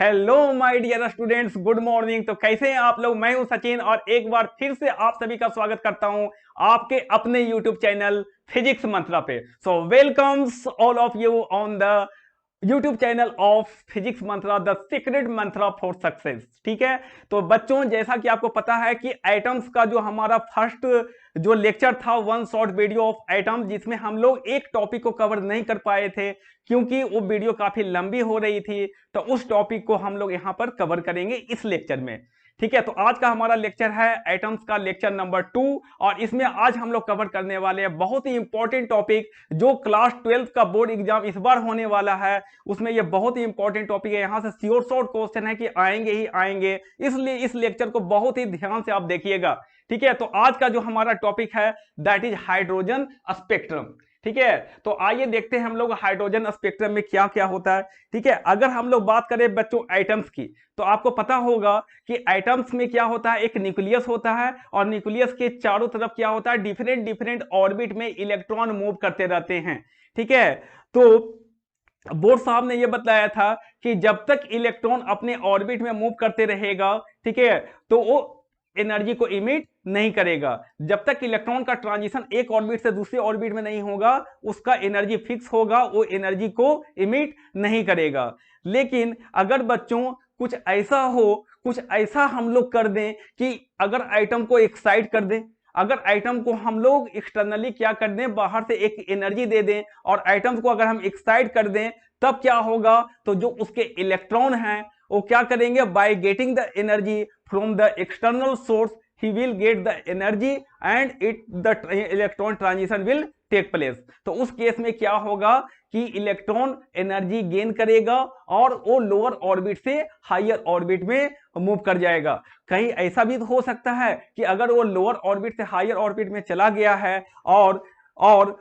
Hello my dear students, good morning. तो कैसे हैं आप लोग? मैं हूं सचिन और एक बार फिर से आप सभी का स्वागत करता हूं आपके अपने यूट्यूब चैनल फिजिक्स मंत्रा पे। So welcomes all of you on the YouTube channel of Physics Mantra, the secret mantra for success. ठीक है, तो बच्चों जैसा कि आपको पता है कि एटम्स का जो हमारा फर्स्ट जो लेक्चर था, one short video of atom, जिसमें हम लोग एक टॉपिक को कवर नहीं कर पाए थे क्योंकि वो वीडियो काफी लंबी हो रही थी। तो उस टॉपिक को हम लोग यहां पर कवर करेंगे इस लेक्चर में। ठीक है, तो आज का हमारा लेक्चर है एटम्स का लेक्चर नंबर 2 और इसमें आज हम लोग कवर करने वाले हैं बहुत ही इंपॉर्टेंट टॉपिक जो क्लास 12 का बोर्ड एग्जाम इस बार होने वाला है। उसमें ये बहुत ही इंपॉर्टेंट टॉपिक है, यहां से श्योर शॉर्ट क्वेश्चन है कि आएंगे ही आएंगे, इसलिए इस लेक्चर को बहुत ही ध्यान से आप देखिएगा। ठीक है, तो आज का जो हमारा टॉपिक है दैट इज हाइड्रोजन स्पेक्ट्रम। ठीक है, तो आइए देखते हैं हम लोग हाइड्रोजन स्पेक्ट्रम में क्या क्या होता है। ठीक है, अगर हम लोग बात करें बच्चों एटम्स की, तो आपको पता होगा कि एटम्स में क्या होता है, एक न्यूक्लियस होता है और न्यूक्लियस के चारों तरफ क्या होता है, डिफरेंट डिफरेंट ऑर्बिट में इलेक्ट्रॉन मूव करते रहते हैं। ठीक है, तो बोर साहब ने यह बताया था कि जब तक इलेक्ट्रॉन अपने ऑर्बिट में मूव करते रहेगा, ठीक है, तो वो एनर्जी को इमिट नहीं करेगा। जब तक इलेक्ट्रॉन का ट्रांजिशन एक ऑर्बिट से दूसरे ऑर्बिट में नहीं होगा, उसका एनर्जी फिक्स होगा, वो एनर्जी को इमिट नहीं करेगा। लेकिन अगर बच्चों कुछ ऐसा हो, कुछ ऐसा हम लोग कर दें कि अगर आइटम को एक्साइट कर दें, अगर आइटम को हम लोग एक्सटर्नली क्या कर दें, बाहर से एक एनर्जी दे दें और आइटम्स को अगर हम एक्साइट कर दें, तब क्या होगा, तो जो उसके इलेक्ट्रॉन हैं वो क्या करेंगे, by getting the energy from the external source he will get the energy and the electron transition will take place। तो उस केस में क्या होगा कि इलेक्ट्रॉन एनर्जी गेन करेगा और वो लोअर ऑर्बिट से हायर ऑर्बिट में मूव कर जाएगा। कहीं ऐसा भी हो सकता है कि अगर वो लोअर ऑर्बिट से हायर ऑर्बिट में चला गया है और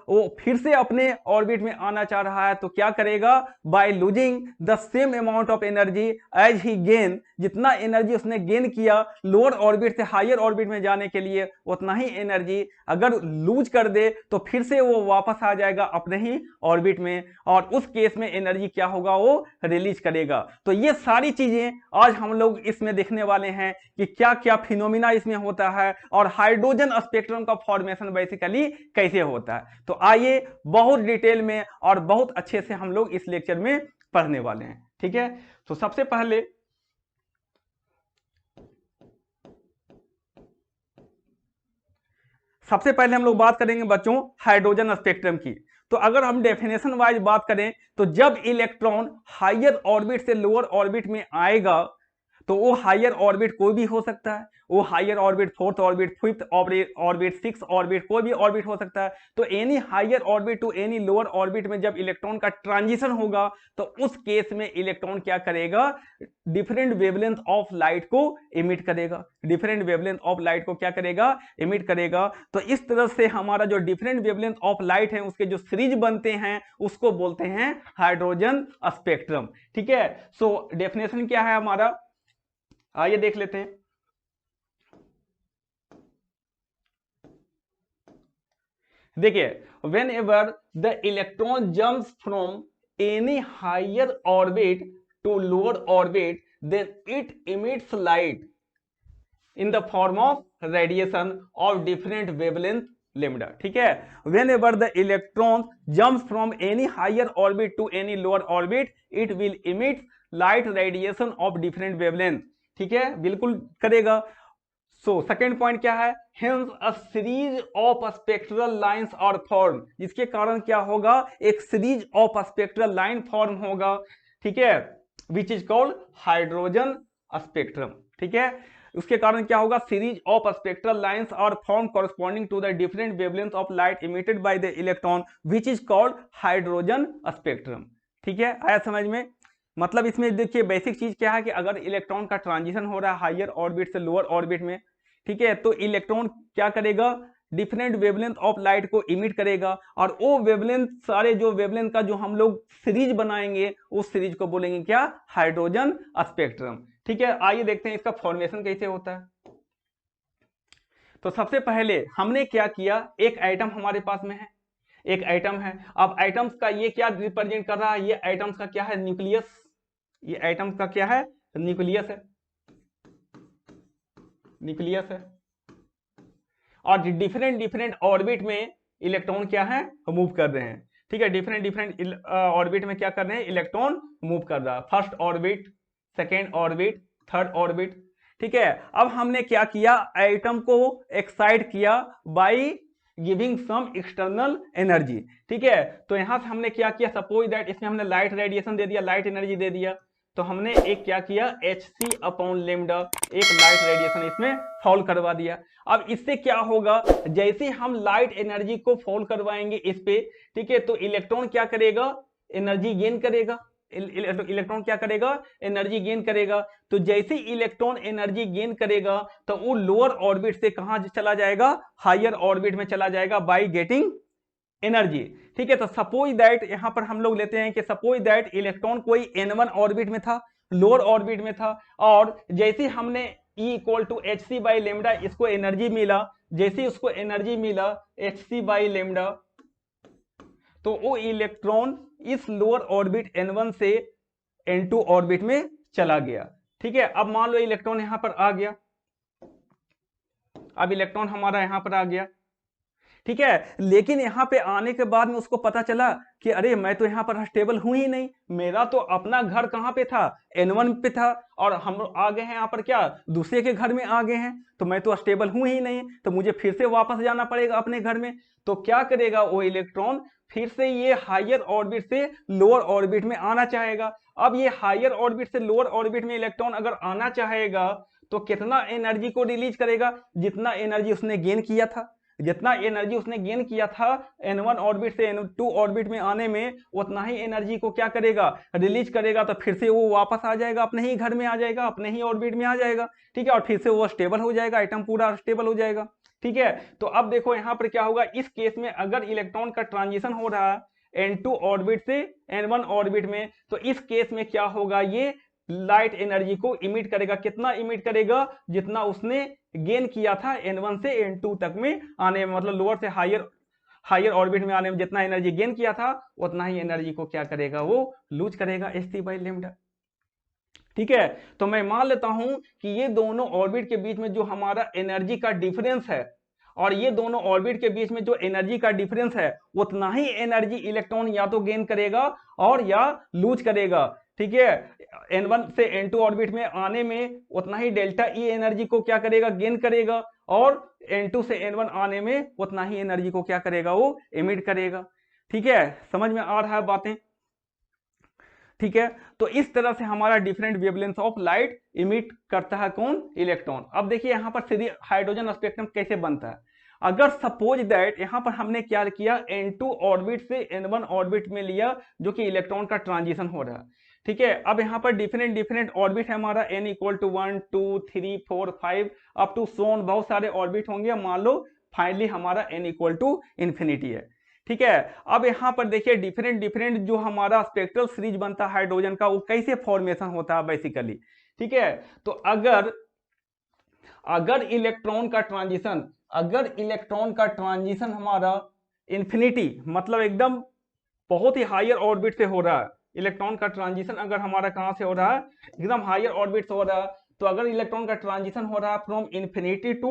वो फिर से अपने ऑर्बिट में आना चाह रहा है, तो क्या करेगा, by losing the same amount of energy as he gain, जितना एनर्जी उसने गेन किया लोअर ऑर्बिट से हायर ऑर्बिट में जाने के लिए, उतना ही एनर्जी अगर लूज कर दे तो फिर से वो वापस आ जाएगा अपने ही ऑर्बिट में और उस केस में एनर्जी क्या होगा, वो रिलीज करेगा। तो ये सारी चीजें आज हम लोग इसमें देखने वाले हैं कि क्या क्या फिनोमिना इसमें होता है और हाइड्रोजन स्पेक्ट्रम का फॉर्मेशन बेसिकली कैसे होता है। तो आइए बहुत डिटेल में और बहुत अच्छे से हम लोग इस लेक्चर में पढ़ने वाले हैं। ठीक है, तो सबसे पहले हम लोग बात करेंगे बच्चों हाइड्रोजन स्पेक्ट्रम की। तो अगर हम डेफिनेशन वाइज बात करें, तो जब इलेक्ट्रॉन हायर ऑर्बिट से लोअर ऑर्बिट में आएगा, तो वो हायर ऑर्बिट कोई भी हो सकता है, वो higher orbit, fourth orbit, fifth orbit, six orbit, कोई भी ऑर्बिट हो सकता है। तो any higher orbit to any lower orbit में जब इलेक्ट्रॉन का ट्रांजिशन होगा, तो उस केस में इलेक्ट्रॉन क्या करेगा, डिफरेंट वेवलेंथ ऑफ लाइट को इमिट करेगा। डिफरेंट वेवलेंथ ऑफ लाइट को क्या करेगा, इमिट करेगा। तो इस तरह से हमारा जो डिफरेंट वेवलेंथ ऑफ लाइट है उसके जो सीरीज बनते हैं उसको बोलते हैं हाइड्रोजन स्पेक्ट्रम। ठीक है, सो डेफिनेशन क्या है हमारा, आइए देख लेते हैं। देखिए, whenever the electron jumps from any higher orbit to lower orbit, then it emits light in the form of radiation of different wavelength lambda। ठीक है, whenever the electron jumps from any higher orbit to any lower orbit, it will emit light radiation of different wavelength। ठीक है, बिल्कुल करेगा। So second point क्या है, hence a series of spectral lines are formed, जिसके कारण क्या होगा, एक series of spectral line form होगा। ठीक है, which is called hydrogen spectrum. ठीक है, उसके कारण क्या होगा, series of spectral lines are form corresponding to the different wavelength of light emitted by the electron which is called hydrogen spectrum. ठीक है, आया समझ में? मतलब इसमें देखिए बेसिक चीज क्या है कि अगर इलेक्ट्रॉन का ट्रांजिशन हो रहा है हायर ऑर्बिट से लोअर ऑर्बिट में, ठीक है, तो इलेक्ट्रॉन क्या करेगा, डिफरेंट वेवलेंथ ऑफ लाइट को इमिट करेगा और वो वेवलेंथ, सारे जो वेवलेंथ का जो हम लोग सीरीज बनाएंगे उस सीरीज को बोलेंगे क्या, हाइड्रोजन स्पेक्ट्रम। ठीक है, आइए देखते हैं इसका फॉर्मेशन कैसे होता है। तो सबसे पहले हमने क्या किया, एक एटम हमारे पास में है, एक एटम है। अब एटम्स का ये क्या रिप्रेजेंट कर रहा है, ये एटम्स का क्या है, न्यूक्लियस। ये एटम्स का क्या है, न्यूक्लियस है, न्यूक्लियस है। और डिफरेंट डिफरेंट ऑर्बिट में इलेक्ट्रॉन क्या है, मूव कर रहे हैं। ठीक है, डिफरेंट डिफरेंट ऑर्बिट में क्या कर रहे हैं, इलेक्ट्रॉन मूव कर रहा है। First orbit, second orbit, third orbit. ठीक है, अब हमने क्या किया, एटम को एक्साइट किया by giving some external energy. ठीक है, तो यहां से हमने क्या किया, सपोज दैट इसमें हमने लाइट रेडिएशन दे दिया, लाइट एनर्जी दे दिया, तो हमने एक क्या किया, hc अपॉन लेमडा, एक लाइट रेडिएशन इसमें फॉल करवा दिया। अब इससे क्या होगा, जैसे हम लाइट एनर्जी को फॉल करवाएंगे इस पे, ठीक है, तो इलेक्ट्रॉन क्या करेगा, एनर्जी गेन करेगा। इलेक्ट्रॉन क्या करेगा, एनर्जी गेन करेगा। तो जैसे इलेक्ट्रॉन एनर्जी गेन करेगा तो वो लोअर ऑर्बिट से कहां चला जाएगा, हायर ऑर्बिट में चला जाएगा बाय गेटिंग एनर्जी। ठीक है, तो सपोज दैट यहां पर हम लोग लेते हैं कि सपोज दैट इलेक्ट्रॉन कोई n1 ऑर्बिट में था, लोअर ऑर्बिट में था, और जैसे हमने E equal to H C by lambda, इसको एनर्जी मिला, जैसे उसको एनर्जी मिला एच सी बाई लेमडा, तो वो इलेक्ट्रॉन इस लोअर ऑर्बिट n1 से n2 ऑर्बिट में चला गया। ठीक है, अब मान लो इलेक्ट्रॉन यहां पर आ गया, अब इलेक्ट्रॉन हमारा यहां पर आ गया। ठीक है, लेकिन यहां पे आने के बाद में उसको पता चला कि अरे मैं तो यहां पर स्टेबल हूं ही नहीं, मेरा तो अपना घर कहां पे था, n1 पे था, और हम आ गए हैं यहां पर क्या, दूसरे के घर में आ गए हैं, तो मैं तो स्टेबल हूं ही नहीं, तो मुझे फिर से वापस जाना पड़ेगा अपने घर में। तो क्या करेगा वो इलेक्ट्रॉन, फिर से ये हायर ऑर्बिट से लोअर ऑर्बिट में आना चाहेगा। अब ये हायर ऑर्बिट से लोअर ऑर्बिट में इलेक्ट्रॉन अगर आना चाहेगा तो कितना एनर्जी को रिलीज करेगा, जितना एनर्जी उसने गेन किया था, जितना एनर्जी उसने गेन किया था n1 ऑर्बिट से n2 ऑर्बिट में आने में, उतना ही एनर्जी को क्या करेगा, रिलीज करेगा। तो फिर से वो वापस आ जाएगा, अपने ही घर में आ जाएगा, अपने ही ऑर्बिट में आ जाएगा। ठीक है, और फिर से वो स्टेबल हो जाएगा, एटम पूरा स्टेबल हो जाएगा। ठीक है, तो अब देखो यहां पर क्या होगा, इस केस में अगर इलेक्ट्रॉन का ट्रांजिशन हो रहा है n2 ऑर्बिट से n1 ऑर्बिट में, तो इस केस में क्या होगा, ये लाइट एनर्जी को इमिट करेगा। कितना इमिट करेगा, जितना उसने गेन किया था n1 से n2 तक में आने में, मतलब लोअर से हायर ऑर्बिट में आने में जितना एनर्जी गेन किया था, उतना ही एनर्जी को क्या करेगा, वो लूज करेगा hc बाई लेमडा। ठीक है, तो मैं मान लेता हूं कि ये दोनों ऑर्बिट के बीच में जो हमारा एनर्जी का डिफरेंस है, और ये दोनों ऑर्बिट के बीच में जो एनर्जी का डिफरेंस है, उतना ही एनर्जी इलेक्ट्रॉन या तो गेन करेगा और या लूज करेगा। ठीक है, n1 से n2 ऑर्बिट में आने में उतना ही डेल्टा E एनर्जी को क्या करेगा, गेन करेगा, और n2 से n1 आने में उतना ही एनर्जी को क्या करेगा, वो एमिट करेगा। ठीक है, समझ में आ रहा है बातें। ठीक है, तो इस तरह से हमारा different wavelength of light emit करता है कौन, इलेक्ट्रॉन। अब देखिए यहां पर सीधी हाइड्रोजन स्पेक्ट्रम कैसे बनता है। अगर सपोज दैट यहां पर हमने क्या किया, n2 ऑर्बिट से n1 ऑर्बिट में लिया, जो कि इलेक्ट्रॉन का ट्रांजिशन हो रहा है। ठीक है, अब यहां पर डिफरेंट डिफरेंट ऑर्बिट है हमारा, n equal to 1 2 3 4 5 up to so on, बहुत सारे ऑर्बिट होंगे। मान लो फाइनली हमारा n इक्वल टू इंफिनिटी है। ठीक है, अब यहां पर देखिए डिफरेंट डिफरेंट जो हमारा स्पेक्ट्रल सीरीज बनता है हाइड्रोजन का, वो कैसे फॉर्मेशन होता है बेसिकली। ठीक है, तो अगर इलेक्ट्रॉन का ट्रांजिशन, अगर इलेक्ट्रॉन का ट्रांजिशन हमारा इंफिनिटी, मतलब एकदम बहुत ही हायर ऑर्बिट से हो रहा है, इलेक्ट्रॉन का ट्रांजिशन अगर हमारा कहां से हो रहा है, एकदम हायर ऑर्बिट से हो रहा है, तो अगर इलेक्ट्रॉन का ट्रांजिशन हो रहा है फ्रॉम इंफिनिटी टू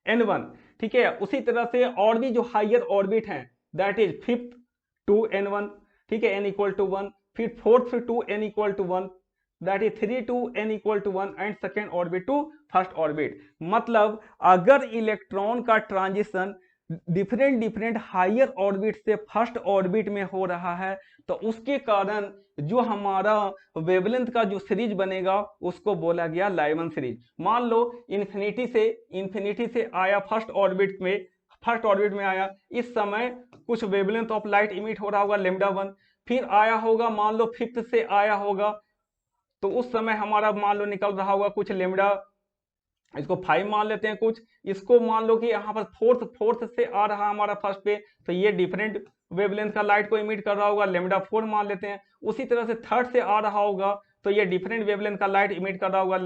n1, ठीक है, उसी तरह से और भी जो हायर ऑर्बिट हैं, that is fifth to n1, ठीक है, n इक्वल टू 1, फिर fourth to n equal to 1, that is 3 to n equal to 1, and second orbit to first orbit. मतलब अगर इलेक्ट्रॉन का transition different different higher orbit से first orbit में हो रहा है, तो उसके कारण जो हमारा वेवलेंथ का जो सीरीज बनेगा उसको बोला गया लाइमन सीरीज। मान लो इंफिनिटी से आया फर्स्ट ऑर्बिट में आया, इस समय कुछ वेवलेंथ ऑफ लाइट इमिट हो रहा होगा λ1, फिर आया होगा मान लो फिफ्थ से आया होगा, तो उस समय हमारा मान लो निकल रहा होगा कुछ λ, इसको 5 मान लेते हैं कुछ, इसको मान लो कि यहाँ पर फोर्थ से आ रहा हमारा फर्स्ट पे, तो ये डिफरेंट वेवलेंथ का लाइट को इमिट कर रहा होगा, λ4 मान लेते हैं। उसी तरह से थर्ड से आ रहा होगा तो ये डिफरेंट वेवलेंथ का लाइट इमिट कर रहा होगा,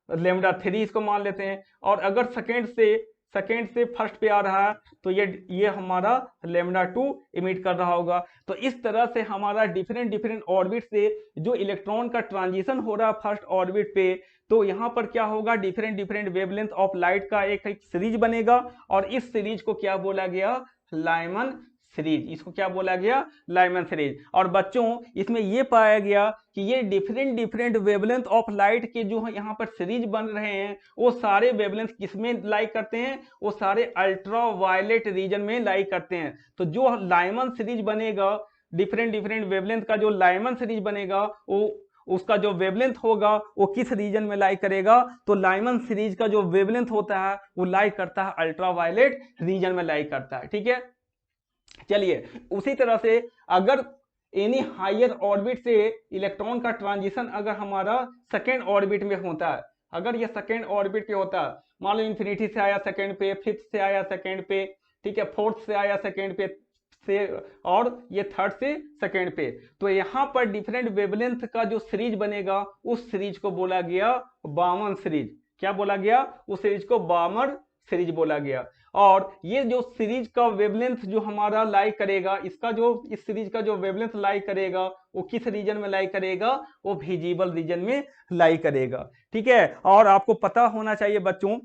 λ3 इसको मान लेते हैं। और अगर सेकेंड से सेकेंड से फर्स्ट पे आ रहा है तो ये हमारा λ2 इमिट कर रहा होगा। तो इस तरह से हमारा डिफरेंट डिफरेंट ऑर्बिट से जो इलेक्ट्रॉन का ट्रांजिशन हो रहा है फर्स्ट ऑर्बिट पे, तो यहाँ पर क्या होगा, different different wavelength of light का एक सीरीज बनेगा और इस सीरीज को क्या बोला गया, लाइमन सीरीज। इसको क्या बोला गया, लाइमन सीरीज। और बच्चों इसमें ये पाया गया कि ये different different wavelength of light के जो यहाँ पर सीरीज बन रहे हैं वो सारे वेवलेंथ किसमें लाई करते हैं, वो सारे अल्ट्रा वायलेट रीजन में लाई करते हैं। तो जो लाइमन सीरीज बनेगा, डिफरेंट डिफरेंट वेवलेंथ का जो लाइमन सीरीज बनेगा, वो उसका जो वेवलेंथ होगा वो किस रीजन में लाई करेगा, तो लाइमन सीरीज का जो वेवलेंथ होता है वो लाई करता है अल्ट्रा वायलेट रीजन में लाई करता है। ठीक है, चलिए उसी तरह से अगर एनी हायर ऑर्बिट से इलेक्ट्रॉन का ट्रांजिशन अगर हमारा सेकेंड ऑर्बिट में होता है, अगर ये सेकेंड ऑर्बिट पे होता है, मान लो इन्फिनिटी से आया सेकेंड पे, फिफ्थ से आया सेकेंड पे, ठीक है, फोर्थ से आया सेकेंड पे से, और ये थर्ड से सेकेंड पे, तो यहाँ पर डिफरेंट वेवलेंथ का जो सीरीज बनेगा उस सीरीज को बोला गया बामन सीरीज। क्या बोला गया, उस सीरीज को बामर सीरीज बोला गया। और ये जो सीरीज का वेवलेंथ जो हमारा लाई करेगा, इसका जो इस सीरीज का जो वेवलेंथ लाई करेगा वो किस रीजन में लाई करेगा, वो विजिबल रीजन में लाई करेगा। ठीक है, और आपको पता होना चाहिए बच्चों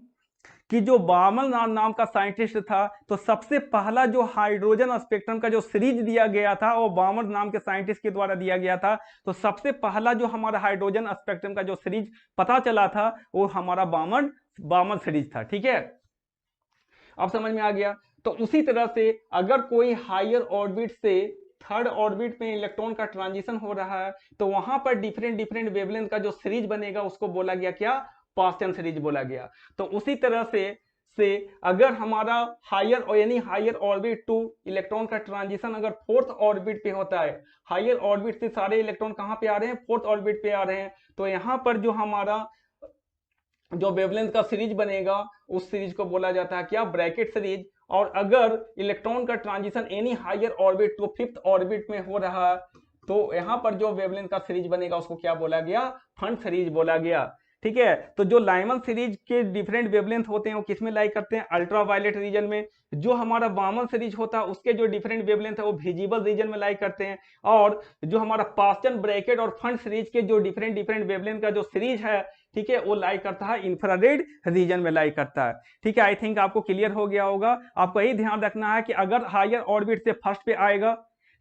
कि जो बामन नाम का साइंटिस्ट था, तो सबसे पहला जो हाइड्रोजन स्पेक्ट्रम का जो सीरीज दिया गया था वो बामन नाम के साइंटिस्ट के द्वारा दिया गया था। तो सबसे पहला जो हमारा हाइड्रोजन स्पेक्ट्रम का जो सीरीज पता चला था वो हमारा बामन सीरीज था। ठीक है, अब समझ में आ गया। तो उसी तरह से अगर कोई हायर ऑर्बिट से थर्ड ऑर्बिट में इलेक्ट्रॉन का ट्रांजिशन हो रहा है तो वहां पर डिफरेंट डिफरेंट वेवलेंथ का जो सीरीज बनेगा उसको बोला गया क्या, पास्टन सीरीज बोला गया। तो उसी तरह से अगर हमारा हायर यानी हायर ऑर्बिट टू इलेक्ट्रॉन का ट्रांजिशन अगर फोर्थ ऑर्बिट पे होता है, हायर ऑर्बिट से सारे इलेक्ट्रॉन कहां पे आ रहे हैं, फोर्थ ऑर्बिट पे आ रहे हैं, तो यहां पर जो हमारा जो वेवलेंथ का सीरीज बनेगा उस सीरीज को बोला जाता है क्या, ब्रैकेट सीरीज। और अगर इलेक्ट्रॉन का transition any higher orbit to fifth orbit में हो रहा है तो यहां पर जो वेवलेंथ का सीरीज बनेगा उसको क्या बोला गया, फंड सीरीज बोला गया। ठीक है, तो जो लाइमन सीरीज के डिफरेंट वेवलेंथ होते हैं वो किसमें लाई करते हैं, अल्ट्रा वायलेट रीजन में। जो हमारा बामन सीरीज होता है उसके जो डिफरेंट वेवलेंथ है वो विजिबल रीजन में लाई करते हैं। और जो हमारा पास्टन, ब्रैकेट और फंड सीरीज के जो डिफरेंट डिफरेंट वेवलेंथ का जो सीरीज है, ठीक है, वो लाई करता है इंफ्रारेड रीजन में लाई करता है। ठीक है, आई थिंक आपको क्लियर हो गया होगा। आपको यही ध्यान रखना है कि अगर हायर ऑर्बिट से फर्स्ट पे आएगा,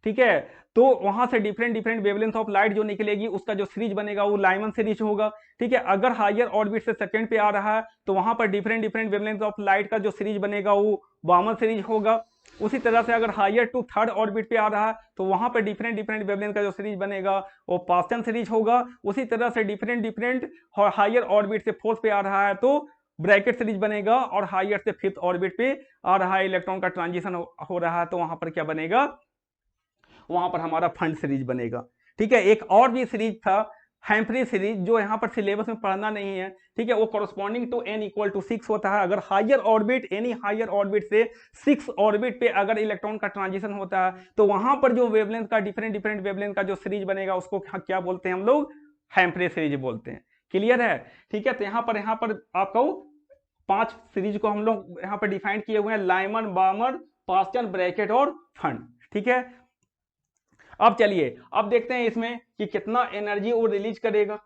ठीक है, तो वहां से different different wavelength of light जो निकलेगी उसका जो सीरीज बनेगा वो लाइमन सीरीज होगा। ठीक है, अगर हायर ऑर्बिट से सेकंड पे आ रहा है तो वहां पर different different wavelength of light का जो सीरीज बनेगा वो बामन सीरीज होगा। उसी तरह से अगर हायर टू थर्ड ऑर्बिट पे आ रहा है तो वहां पर डिफरेंट डिफरेंट वेवलेंथ का जो सीरीज बनेगा वो पास्टन सीरीज होगा। उसी तरह से डिफरेंट डिफरेंट हायर ऑर्बिट से फोर्थ पे आ रहा है तो ब्रैकेट सीरीज बनेगा। और हायर से फिफ्थ ऑर्बिट पे आ रहा है, इलेक्ट्रॉन का ट्रांजिशन हो रहा है, तो वहां पर क्या बनेगा, वहां पर हमारा फंड सीरीज बनेगा। ठीक है, एक और भी सीरीज था हैम्फ्री सीरीज, जो यहाँ पर सिलेबस में पढ़ना नहीं है। ठीक है, वो corresponding to n equal to 6 होता है। अगर higher orbit, any higher orbit से 6 ऑर्बिट पे अगर इलेक्ट्रॉन का ट्रांजिशन होता है तो वहां पर जो वेवलेंथ का डिफरेंट डिफरेंट वेवलेंथ का जो सीरीज बनेगा उसको क्या बोलते हैं हम लोग, हैम्फ्री सीरीज बोलते हैं। क्लियर है। ठीक है, तो यहाँ पर आपको 5 सीरीज को हम लोग यहाँ पर डिफाइन किए हुए हैं, लाइमन, बामर, पास्टन, ब्रैकेट और फंड। ठीक है, अब चलिए अब देखते हैं इसमें कि कितना एनर्जी वो रिलीज करेगा,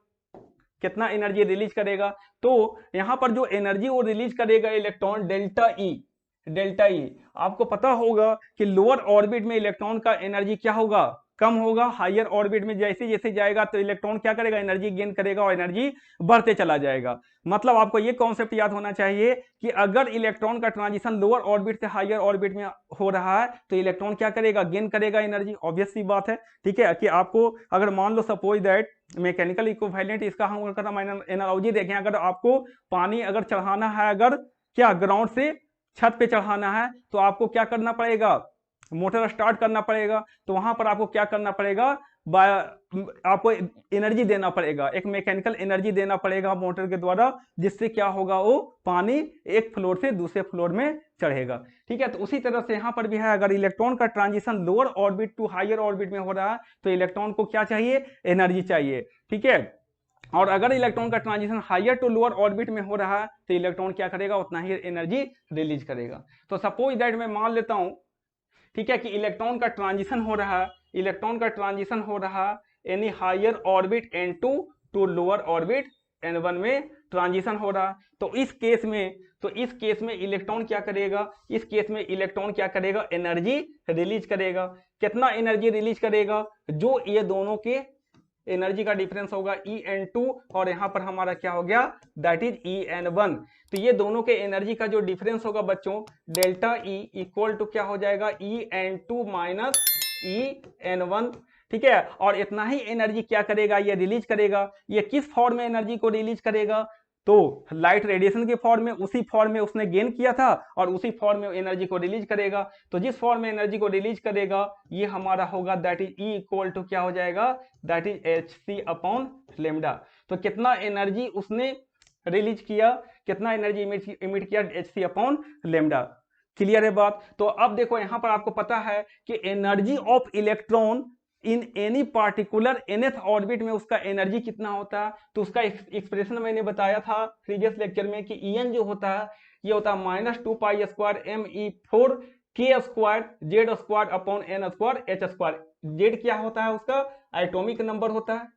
कितना एनर्जी रिलीज करेगा। तो यहां पर जो एनर्जी वो रिलीज करेगा इलेक्ट्रॉन, डेल्टा ई। आपको पता होगा कि लोअर ऑर्बिट में इलेक्ट्रॉन का एनर्जी क्या होगा, कम होगा। हायर ऑर्बिट में जैसे जैसे जाएगा तो इलेक्ट्रॉन क्या करेगा, एनर्जी गेन करेगा और एनर्जी बढ़ते चला जाएगा। मतलब आपको ये कॉन्सेप्ट याद होना चाहिए कि अगर इलेक्ट्रॉन का ट्रांजिशन लोअर ऑर्बिट से हायर ऑर्बिट में हो रहा है तो इलेक्ट्रॉन क्या करेगा, गेन करेगा एनर्जी, ऑब्वियस सी बात है। ठीक है, कि आपको अगर मान लो सपोज दैट मैकेनिकल इक्विवेलेंट, इसका हम एनालॉजी देखें, अगर आपको पानी अगर चढ़ाना है, अगर क्या ग्राउंड से छत पे चढ़ाना है तो आपको क्या करना पड़ेगा, मोटर स्टार्ट करना पड़ेगा। तो वहां पर आपको क्या करना पड़ेगा, आपको एनर्जी देना पड़ेगा, एक मैकेनिकल एनर्जी देना पड़ेगा मोटर के द्वारा, जिससे क्या होगा, वो पानी एक फ्लोर से दूसरे फ्लोर में चढ़ेगा। ठीक है, तो उसी तरह से यहां पर भी है, अगर इलेक्ट्रॉन का transition lower orbit to higher orbit में हो रहा है तो इलेक्ट्रॉन को क्या चाहिए, एनर्जी चाहिए। ठीक है, और अगर इलेक्ट्रॉन का transition higher to lower orbit में हो रहा है तो इलेक्ट्रॉन क्या करेगा, उतना ही एनर्जी रिलीज करेगा। तो सपोज दैट मैं मान लेता हूं, ठीक है, कि इलेक्ट्रॉन का ट्रांजिशन हो रहा है, इलेक्ट्रॉन का ट्रांजिशन हो रहा any higher orbit N2 to lower orbit N1 में ट्रांजिशन हो रहा। तो इस केस में इलेक्ट्रॉन क्या करेगा, इस केस में इलेक्ट्रॉन क्या करेगा, एनर्जी रिलीज करेगा। कितना एनर्जी रिलीज करेगा, जो ये दोनों के एनर्जी का डिफरेंस होगा En2 और यहां पर हमारा क्या हो गया, दैट इज En1। तो ये दोनों के एनर्जी का जो डिफरेंस होगा बच्चों, डेल्टा E इक्वल टू क्या हो जाएगा, En2 माइनस En1, ठीक है। और इतना ही एनर्जी क्या करेगा, ये रिलीज करेगा। ये किस फॉर्म में एनर्जी को रिलीज करेगा, तो लाइट रेडिएशन के फॉर्म में, उसी फॉर्म में उसने गेन किया था और उसी फॉर्म में एनर्जी को रिलीज करेगा। तो जिस फॉर्म में एनर्जी को रिलीज करेगा ये हमारा होगा that is E equal to क्या हो जाएगा, that is Hc upon lambda. तो कितना एनर्जी उसने रिलीज किया, कितना एनर्जी इमिट किया, Hc अपॉन लेमडा। क्लियर है बात। तो अब देखो यहां पर आपको पता है कि energy of electron in any particular nth orbit में उसका एनर्जी कितना होता है। तो उसका एक्सप्रेशन मैंने बताया था प्रीवियस लेक्चर में कि En जो होता है ये होता है -2π² me4k² अपॉन n²h²। जेड क्या होता है, उसका एटॉमिक नंबर होता है।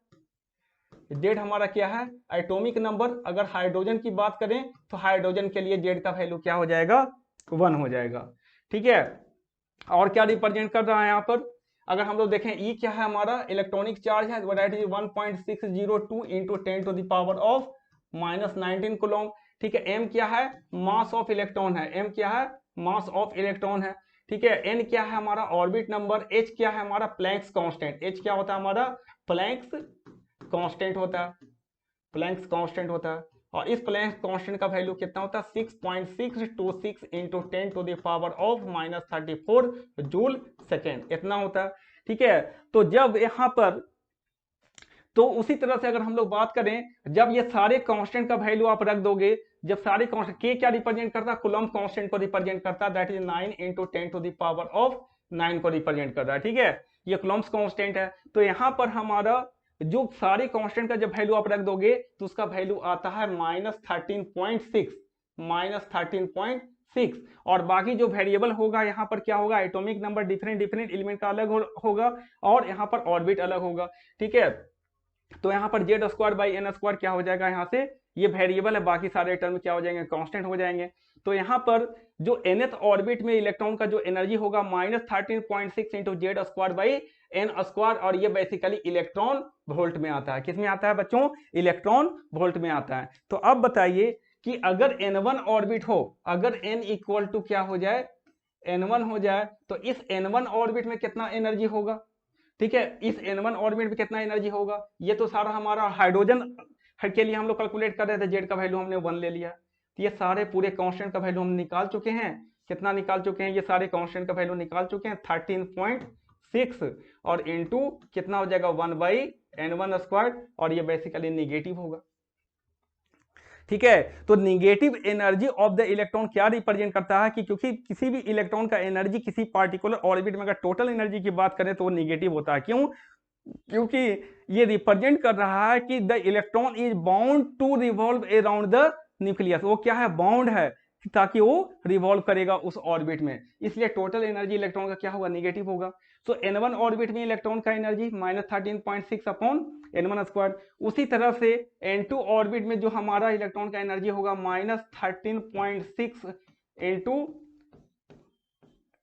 जेड हमारा क्या है, एटॉमिक नंबर। अगर हाइड्रोजन की बात करें तो हाइड्रोजन के लिए जेड का वैल्यू क्या हो जाएगा, 1 हो जाएगा, ठीक है। और क्या रिप्रेजेंट कर रहा है यहाँ पर, अगर हम लोग देखें E क्या है, हमारा इलेक्ट्रॉनिक चार्ज है, that is 1.602 into 10 to the power of -19 coulomb, ठीक है। M क्या है, मास ऑफ इलेक्ट्रॉन है, M क्या है, मास ऑफ इलेक्ट्रॉन है, ठीक है। N क्या है हमारा ऑर्बिट नंबर, H क्या है हमारा प्लैंक्स कांस्टेंट, H क्या होता है हमारा प्लैंक्स कांस्टेंट होता है, प्लैंक्स कांस्टेंट होता है। और इस प्लैंक्स कांस्टेंट का वैल्यू कितना होता है, 6.626 into 10 to the power of -34 joule second, इतना होता है, ठीक है। तो जब यहां पर, तो उसी तरह से अगर हम लोग बात करें, जब ये सारे कांस्टेंट का वैल्यू आप रख दोगे, जब सारे कांस्टेंट, के क्या रिप्रेजेंट करता है, कूलम्ब कांस्टेंट को रिप्रेजेंट करता है, that is 9 into 10 to the power of 9 को रिप्रेजेंट कर रहा है, ठीक है। ये कूलम्ब कांस्टेंट है। तो यहां पर हमारा जो सारे कांस्टेंट का जब वैल्यू आप रख दोगे तो उसका वैल्यू आता है -13.6। और बाकी जो वेरिएबल होगा यहाँ पर क्या होगा, एटॉमिक नंबर डिफरेंट एलिमेंट का अलग होगा और यहाँ पर ऑर्बिट अलग होगा, ठीक है। तो यहाँ पर Z²/n² क्या हो जाएगा, यहाँ से ये वेरिएबल है, बाकी सारे टर्म क्या हो जाएंगे, कांस्टेंट हो जाएंगे। तो यहाँ पर जो nth ऑर्बिट में इलेक्ट्रॉन का जो एनर्जी होगा -13.6 इंटू Z²/n², और ये बेसिकली इलेक्ट्रॉन वोल्ट में आता है। किस में आता है बच्चों, इलेक्ट्रॉन वोल्ट में आता है। तो अब बताइए कि अगर N1 ऑर्बिट हो, अगर N इक्वल टू क्या हो जाए, N1 हो जाए, तो इस N1 ऑर्बिट में कितना एनर्जी होगा, ठीक है। इस N1 ऑर्बिट में कितना एनर्जी होगा, ये तो सारा हमारा हाइड्रोजन के लिए हम लोग कैलकुलेट कर रहे थे, जेड का वैल्यू हमने 1 ले लिया। तो ये सारे पूरे कांस्टेंट का वैल्यू हम निकाल चुके हैं। कितना निकाल चुके हैं, ये सारे कांस्टेंट का वैल्यू निकाल चुके हैं 13.6, और इनटू कितना हो जाएगा 1/n1², और ये बेसिकली निगेटिव होगा, ठीक है। तो negative energy of the electron क्या रिप्रेजेंट करता है, कि क्योंकि किसी भी इलेक्ट्रॉन का एनर्जी किसी पार्टिकुलर ऑर्बिट में अगर टोटल एनर्जी की बात करें तो वो निगेटिव होता है। क्यों, क्योंकि ये रिप्रेजेंट कर रहा है कि the electron is bound to revolve around the nucleus. वो क्या है, बाउंड है, ताकि वो रिवॉल्व करेगा उस ऑर्बिट में, इसलिए टोटल एनर्जी इलेक्ट्रॉन का क्या होगा, निगेटिव होगा। सो N1 ऑर्बिट में इलेक्ट्रॉन का एनर्जी -13.6 अपॉन n1²। उसी तरह से N2 ऑर्बिट में जो हमारा इलेक्ट्रॉन का एनर्जी होगा -13.6 इंटू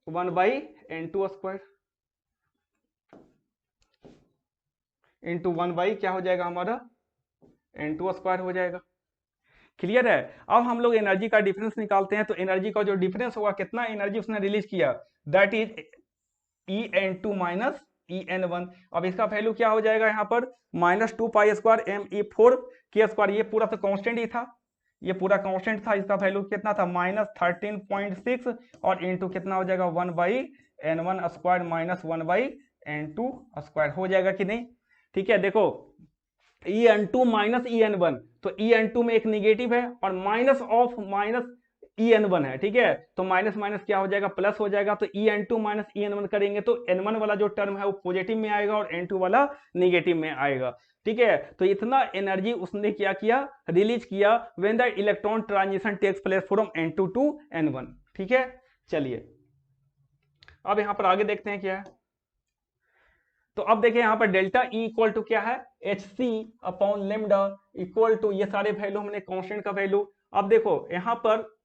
1/n2² इंटू 1 क्या हो जाएगा हमारा n2² हो जाएगा। क्लियर है। अब हम लोग एनर्जी का डिफरेंस निकालते हैं। तो एनर्जी का जो डिफरेंस होगा, कितना एनर्जी उसने रिलीज किया, that is En2 minus En1। अब इसका वैल्यू क्या हो जाएगा यहाँ पर, -2π² me4k²। ये पूरा तो कांस्टेंट ही था, ये पूरा कांस्टेंट था, इसका वैल्यू कितना था -13.6, और इंटू कितना हो जाएगा 1/n1² माइनस 1/n2² हो जाएगा कि नहीं, ठीक है। देखो En2 माइनस En1, तो En2 में एक निगेटिव है, और माइनस En1 है, ठीक है, तो माइनस माइनस क्या हो जाएगा, प्लस हो जाएगा, तो En2 माइनस En1 करेंगे तो N1 वाला जो टर्म है वो पॉजिटिव में आएगा और N2 वाला नेगेटिव में आएगा, ठीक है। तो इतना एनर्जी उसने क्या किया, रिलीज किया when the electron transition takes place from N2 to N1, ठीक है। चलिए अब यहां पर आगे देखते हैं क्या है। तो अब देखिए यहां पर डेल्टा ई इक्वल टू क्या है, H C upon lambda equal to, ये सारे वैल्यू हमने कांस्टेंट का वैल्यू। अब देखो यहां पर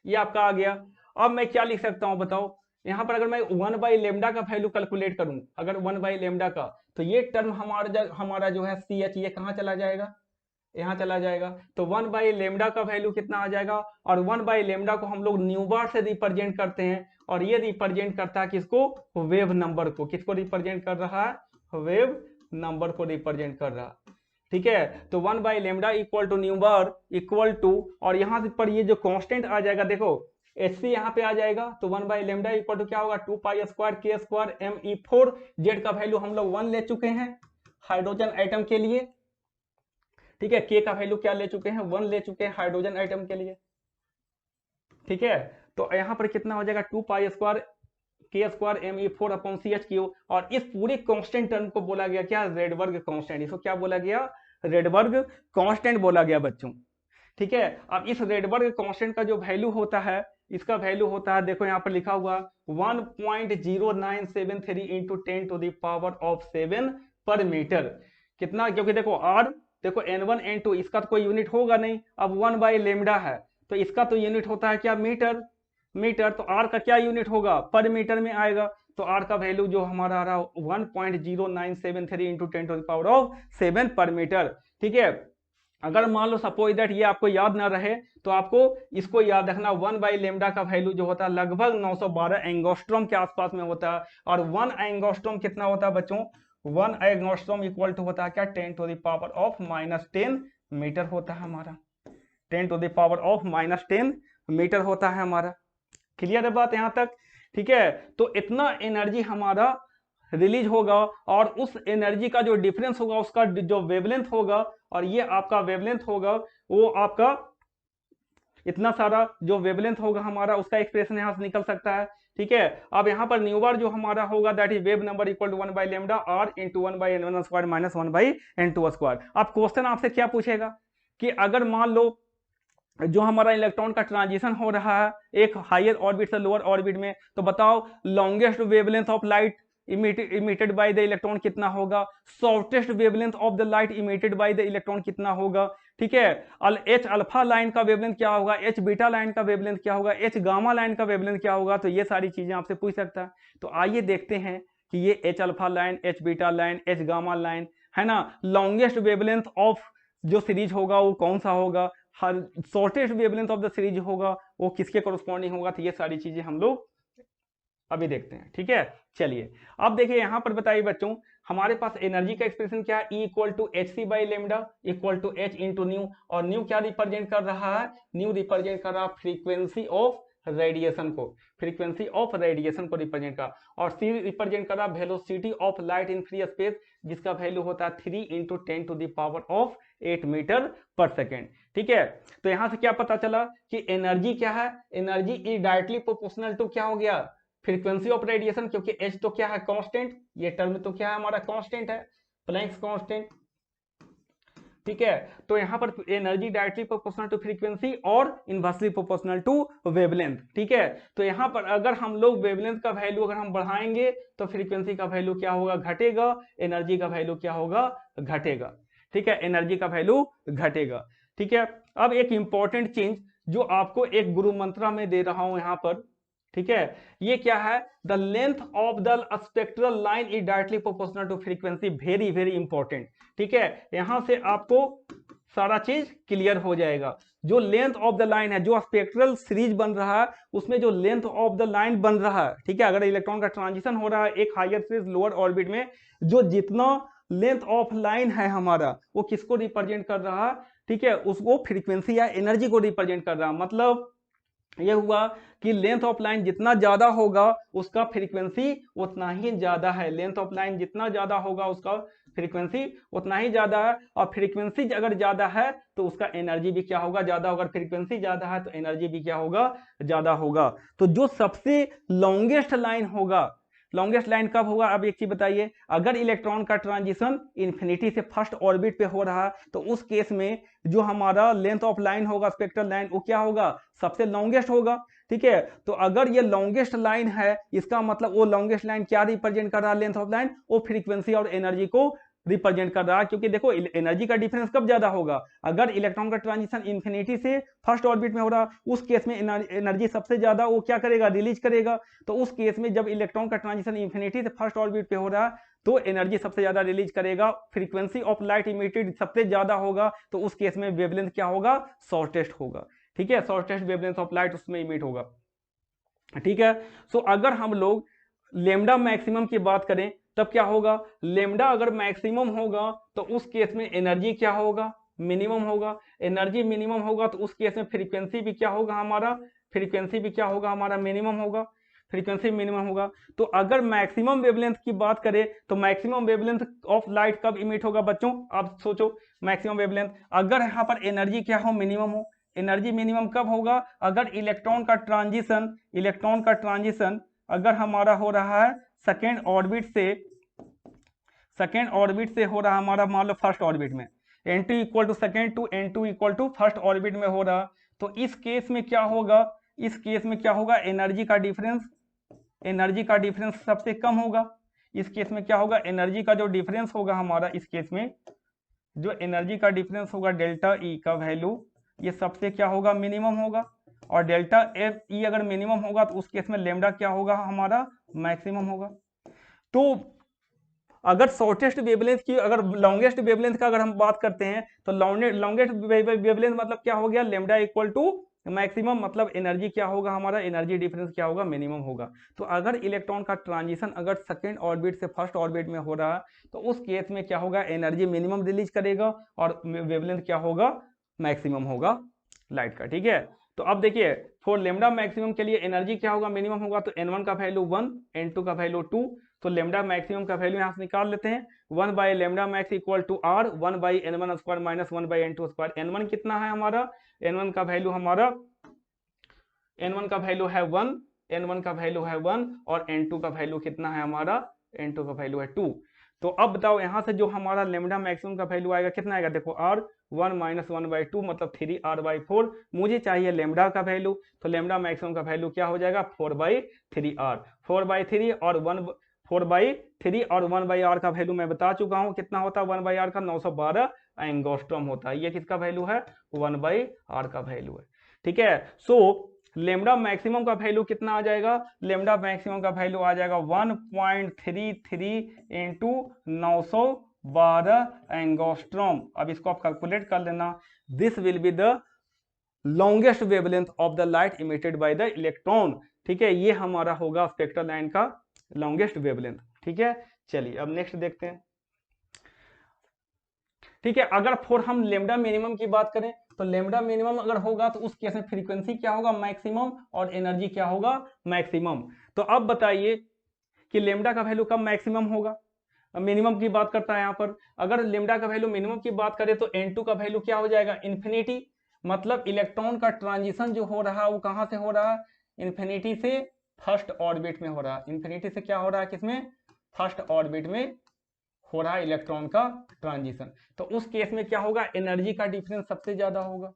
ये आपका आ गया। अब मैं क्या लिख सकता हूं बताओ, यहां पर अगर मैं 1 बाई लेमडा का वैल्यू कैलकुलेट करूं, अगर 1 बाई लेमडा का, तो ये टर्म हमारा जो है सी एच, ये कहां चला जाएगा, यहाँ चला जाएगा। तो 1 बाई लेमडा का वैल्यू कितना आ जाएगा, और 1 बाई लेमडा को हम लोग न्यू बार से रिप्रेजेंट करते हैं, और ये रिप्रेजेंट करता है किसको, वेव नंबर को। किसको रिप्रेजेंट कर रहा है, वेव नंबर को रिप्रेजेंट कर रहा है, ठीक है। तो 1 by lambda equal to nu bar equal to, और यहाँ पर ये जो कांस्टेंट आ जाएगा देखो एच सी यहाँ पे आ जाएगा, तो 1 बाई लेमडा इक्वल टू क्या होगा, 2 पाई स्क्वायर के स्क्वायर एम ई 4, जेड का वैल्यू हम लोग 1 ले चुके हैं हाइड्रोजन एटम के लिए, ठीक है। के का वैल्यू क्या ले चुके हैं, 1 ले चुके हैं हाइड्रोजन एटम के लिए, ठीक है। तो यहां पर कितना हो जाएगा, 2 पाई स्क्वायर के square M E 4 upon C H Q, और इस पूरे कांस्टेंट टर्म को बोला गया क्या, रेडबर्ग कांस्टेंट। इसको क्या बोला गया, रेडबर्ग कांस्टेंट बोला गया बच्चों, ठीक है। अब इस रेडबर्ग कांस्टेंट का जो वैल्यू होता है, इसका वैल्यू होता है, देखो यहाँ पर लिखा हुआ 1.0973 into 10 to the power of 7 per metre. कितना, क्योंकि देखो आर, देखो N1 N2 इसका तो कोई यूनिट होगा नहीं, अब 1 बाई लेमडा है तो इसका तो यूनिट होता है क्या, मीटर, मीटर। तो आर का क्या यूनिट होगा, पर मीटर में आएगा। तो आर का वैल्यू जो हमारा आ रहा 1.0973 into 10 to the power of 7 per metre, ठीक है। अगर मान लो सपोज दैट ये आपको याद ना रहे, तो आपको इसको याद रखना, 1 बाई लेमडा का वैल्यू जो होता है लगभग 912 एंगस्ट्रॉम के आसपास में होता है, और 1 एंगस्ट्रॉम कितना होता है बच्चों, 1 एंगस्ट्रॉम इक्वल टू होता है क्या, 10 to the power of -10 metre होता है हमारा, 10 to the power of -10 metre होता है हमारा। क्लियर है बात यहां तक, ठीक है। तो इतना एनर्जी हमारा रिलीज होगा, और उस एनर्जी का जो डिफरेंस होगा, उसका जो वेवलेंथ होगा, और ये आपका वेवलेंथ होगा, वो आपका इतना सारा जो वेवलेंथ होगा हमारा, उसका एक्सप्रेशन यहां से निकल सकता है, ठीक है। अब यहाँ पर न्यू बार जो हमारा होगा, that is wave number equal to 1 by lambda R into 1 by N1 square minus 1 by N2 square. अब क्वेश्चन आपसे क्या पूछेगा कि अगर मान लो जो हमारा इलेक्ट्रॉन का ट्रांजिशन हो रहा है एक हायर ऑर्बिट से लोअर ऑर्बिट में, तो बताओ longest wavelength of light emitted by the electron कितना होगा, shortest wavelength of the light emitted by the electron कितना होगा, ठीक है। एच अल्फा लाइन का वेवलेंथ क्या होगा, एच बीटा लाइन का वेवलेंथ क्या होगा, एच गामा लाइन का वेवलेंथ क्या होगा। तो ये सारी चीजें आपसे पूछ सकता है। तो आइए देखते हैं कि ये H alpha line, H beta line, H gamma line है ना, लॉन्गेस्ट वेवलेंथ ऑफ जो सीरीज होगा वो कौन सा होगा, हर shortest wavelength of the series होगा वो किसके कॉरस्पॉन्डिंग होगा। तो ये सारी चीजें हम लोग अभी देखते हैं, ठीक है। चलिए अब देखिए यहां पर बताइए बच्चों, हमारे पास एनर्जी का एक्सप्रेशन क्या है, E equal to H C by lambda equal to H into nu, और न्यू क्या रिप्रेजेंट कर रहा है, न्यू रिप्रेजेंट कर रहा है फ्रीक्वेंसी ऑफ रेडिएशन को, फ्रीक्वेंसी ऑफ रेडिएशन को रिप्रेजेंट कर, और सी रिप्रेजेंट कर रहा है velocity of light in free space, जिसका वैल्यू होता है 3 into 10 to the power of 8 metre per second, ठीक है। तो यहां से क्या पता चला कि एनर्जी क्या है, energy is directly proportional to क्या हो गया, फ्रीक्वेंसी ऑफ रेडिएशन, क्योंकि एच तो क्या है कांस्टेंट, ये टर्म तो क्या है हमारा कांस्टेंट है, प्लैंक्स कांस्टेंट, ठीक है। तो यहां पर energy directly proportional to frequency और इनवर्सली प्रोपोर्शनल टू वेवलेंथ, ठीक है। तो यहां पर अगर हम लोग वेवलेंथ का वैल्यू अगर हम बढ़ाएंगे तो फ्रीक्वेंसी का वैल्यू क्या होगा, घटेगा, एनर्जी का वैल्यू क्या होगा, घटेगा, ठीक है, एनर्जी का वैल्यू घटेगा, ठीक है। अब एक इंपॉर्टेंट चेंज जो आपको एक गुरु मंत्रा में दे रहा हूं यहां पर, ठीक है, ये क्या है, the length of the spectral line is directly proportional to frequency, very very important, ठीक है। यहां से आपको सारा चीज क्लियर हो जाएगा। जो लेंथ ऑफ द लाइन है, जो स्पेक्ट्रल सीरीज बन रहा है उसमें जो लेंथ ऑफ द लाइन बन रहा है, ठीक है, अगर इलेक्ट्रॉन का ट्रांजिशन हो रहा है एक हायर सीरीज लोअर ऑर्बिट में, जो जितना लेंथ ऑफ लाइन है हमारा वो किसको रिप्रेजेंट कर रहा है, ठीक है, उसको फ्रीक्वेंसी या एनर्जी को रिप्रेजेंट कर रहा है। मतलब ये हुआ कि लेंथ ऑफ लाइन जितना ज्यादा होगा उसका फ्रीक्वेंसी उतना ही ज्यादा है, लेंथ ऑफ लाइन जितना ज्यादा होगा उसका फ्रीक्वेंसी उतना ही ज्यादा है, और फ्रीक्वेंसी अगर ज्यादा है तो उसका एनर्जी भी क्या होगा, ज्यादा होगा। फ्रीक्वेंसी ज्यादा है तो एनर्जी भी क्या होगा, ज्यादा होगा। तो जो सबसे लॉन्गेस्ट लाइन होगा, लॉन्गेस्ट लाइन कब होगा, अब एक चीज बताइए, अगर इलेक्ट्रॉन का ट्रांजिशन इंफिनिटी से फर्स्ट ऑर्बिट पे हो रहा है तो उस केस में जो हमारा लेंथ ऑफ लाइन होगा, स्पेक्ट्रल लाइन, वो क्या होगा, सबसे लॉन्गेस्ट होगा। ठीक है, तो अगर ये लॉन्गेस्ट लाइन है, इसका मतलब वो लॉन्गेस्ट लाइन क्या रिप्रेजेंट कर रहा है, लेंथ ऑफ लाइन, वो फ्रीक्वेंसी और एनर्जी को रिप्रेजेंट कर रहा है। क्योंकि देखो एनर्जी का डिफरेंस कब ज्यादा होगा, अगर इलेक्ट्रॉन का ट्रांजिशन इंफिनिटी से फर्स्ट ऑर्बिट में हो रहा, उस केस में एनर्जी सबसे ज्यादा वो क्या करेगा, रिलीज करेगा। तो उस केस में जब इलेक्ट्रॉन का ट्रांजिशन इंफिनिटी से फर्स्ट ऑर्बिट पे हो रहा तो एनर्जी सबसे ज्यादा रिलीज करेगा, फ्रीक्वेंसी ऑफ लाइट इमिटेड सबसे ज्यादा होगा, तो उस केस में वेवलेंथ क्या होगा, शॉर्टेस्ट होगा। ठीक है, शॉर्टेस्ट वेवलेंथ ऑफ लाइट उसमें इमिट होगा। ठीक है, सो अगर हम लोग लेमडा मैक्सिमम की बात करें तब क्या होगा, लेमडा अगर मैक्सिमम होगा तो उस केस में एनर्जी क्या होगा, मिनिमम होगा। एनर्जी मिनिमम होगा तो उस केस में फ्रीक्वेंसी भी क्या होगा हमारा, फ्रीक्वेंसी भी क्या होगा हमारा, मिनिमम होगा, फ्रीक्वेंसी मिनिमम होगा। तो अगर मैक्सिमम वेवलेंथ की बात करें तो मैक्सिमम वेवलेंथ ऑफ लाइट कब इमिट होगा बच्चों, आप सोचो मैक्सिमम वेवलेंथ, अगर यहाँ पर एनर्जी क्या हो, मिनिमम हो। एनर्जी मिनिमम कब होगा, अगर इलेक्ट्रॉन का ट्रांजिशन अगर हमारा हो रहा है सेकेंड ऑर्बिट से हो रहा हमारा, मान लो फर्स्ट ऑर्बिट में, n2 equal to second to n2 equal to first orbit में हो रहा, तो इस केस में क्या होगा, इस केस में क्या होगा, एनर्जी का डिफरेंस सबसे कम होगा। इस केस में क्या होगा, एनर्जी का जो डिफरेंस होगा हमारा, इस केस में जो एनर्जी का डिफरेंस होगा डेल्टा ई का वैल्यू, ये सबसे क्या होगा, मिनिमम होगा। और डेल्टा एफ ई अगर मिनिमम होगा तो उस केस में लेमडा क्या होगा हमारा, मैक्सिमम होगा। तो अगर शॉर्टेस्ट वेवलेंथ की, अगर लॉन्गेस्ट वेवलेंथ का अगर हम बात करते हैं तो लॉन्गेस्ट वेवलेंथ मतलब क्या हो गया, लेमडा इक्वल टू मैक्सिमम, मतलब एनर्जी क्या होगा हमारा, एनर्जी डिफरेंस क्या होगा, मिनिमम होगा। तो अगर इलेक्ट्रॉन का ट्रांजिशन अगर सेकेंड ऑर्बिट से फर्स्ट ऑर्बिट में हो रहा है तो उस केस में क्या होगा, एनर्जी मिनिमम रिलीज करेगा और वेवलेंथ क्या होगा, मैक्सिमम होगा लाइट का। ठीक है, तो अब देखिए फॉर लेमडा मैक्सिमम के लिए एनर्जी क्या होगा, मिनिमम होगा, तो n1 का वैल्यू 1, n2 का वैल्यू 2, तो लेमडा मैक्सिमम का वैल्यू यहां से निकाल लेते हैं, 1 by lambda max equal to r 1 by n1 square minus 1 by n2 square. n1 कितना है हमारा, n1 का वैल्यू हमारा, n1 का वैल्यू है 1, n1 का वैल्यू है 1, और n2 का वैल्यू कितना है हमारा, n2 का वैल्यू है 2। तो अब बताओ यहां से जो हमारा लेमडा मैक्सिमम का वैल्यू आएगा कितना आएगा, देखो r 1 माइनस 1 बाई 2 मतलब 3r/4, मुझे चाहिए लेमडा का वैल्यू, तो लेमडा मैक्सिमम का वैल्यू क्या हो जाएगा, 4/3r, 4/3 और 4/3 और 1/r का वैल्यू मैं बता चुका हूं कितना होता है, 1/r का 912 एंगस्ट्रॉम होता है। ये किसका वैल्यू है, 1/r का वैल्यू है। ठीक है, सो लेमडा मैक्सिमम का वैल्यू कितना आ जाएगा, लेमडा मैक्सिमम का वैल्यू आ जाएगा 1.33 इंटू 912 एंगस्ट्रॉम। अब इसको आप कैलकुलेट कर लेना, this will be the longest wavelength of the light emitted by the electron. ठीक है, ये हमारा होगा स्पेक्ट्रल लाइन का लॉन्गेस्ट वेवलेंथ। ठीक है, चलिए अब नेक्स्ट देखते हैं। ठीक है, अगर फॉर हम लेमडा मिनिमम की बात करें तो लेमडा मिनिमम अगर होगा तो उस केस में फ्रीक्वेंसी क्या होगा, मैक्सिमम, और एनर्जी क्या होगा, मैक्सिमम। तो अब बताइए कि लेमडा का वैल्यू कब मैक्सिमम होगा, मिनिमम की बात करता है यहाँ पर। अगर लेमडा का वैल्यू मिनिमम की बात करें तो n2 का वैल्यू क्या हो जाएगा, इन्फिनिटी, मतलब इलेक्ट्रॉन का ट्रांजिशन जो हो रहा है वो कहां से हो रहा है, इन्फिनिटी से फर्स्ट ऑर्बिट में हो रहा है। इन्फिनिटी से क्या हो रहा है, किसमें, फर्स्ट ऑर्बिट में हो रहा है इलेक्ट्रॉन का ट्रांजिशन। तो उस केस में क्या होगा, एनर्जी का डिफरेंस सबसे ज्यादा होगा।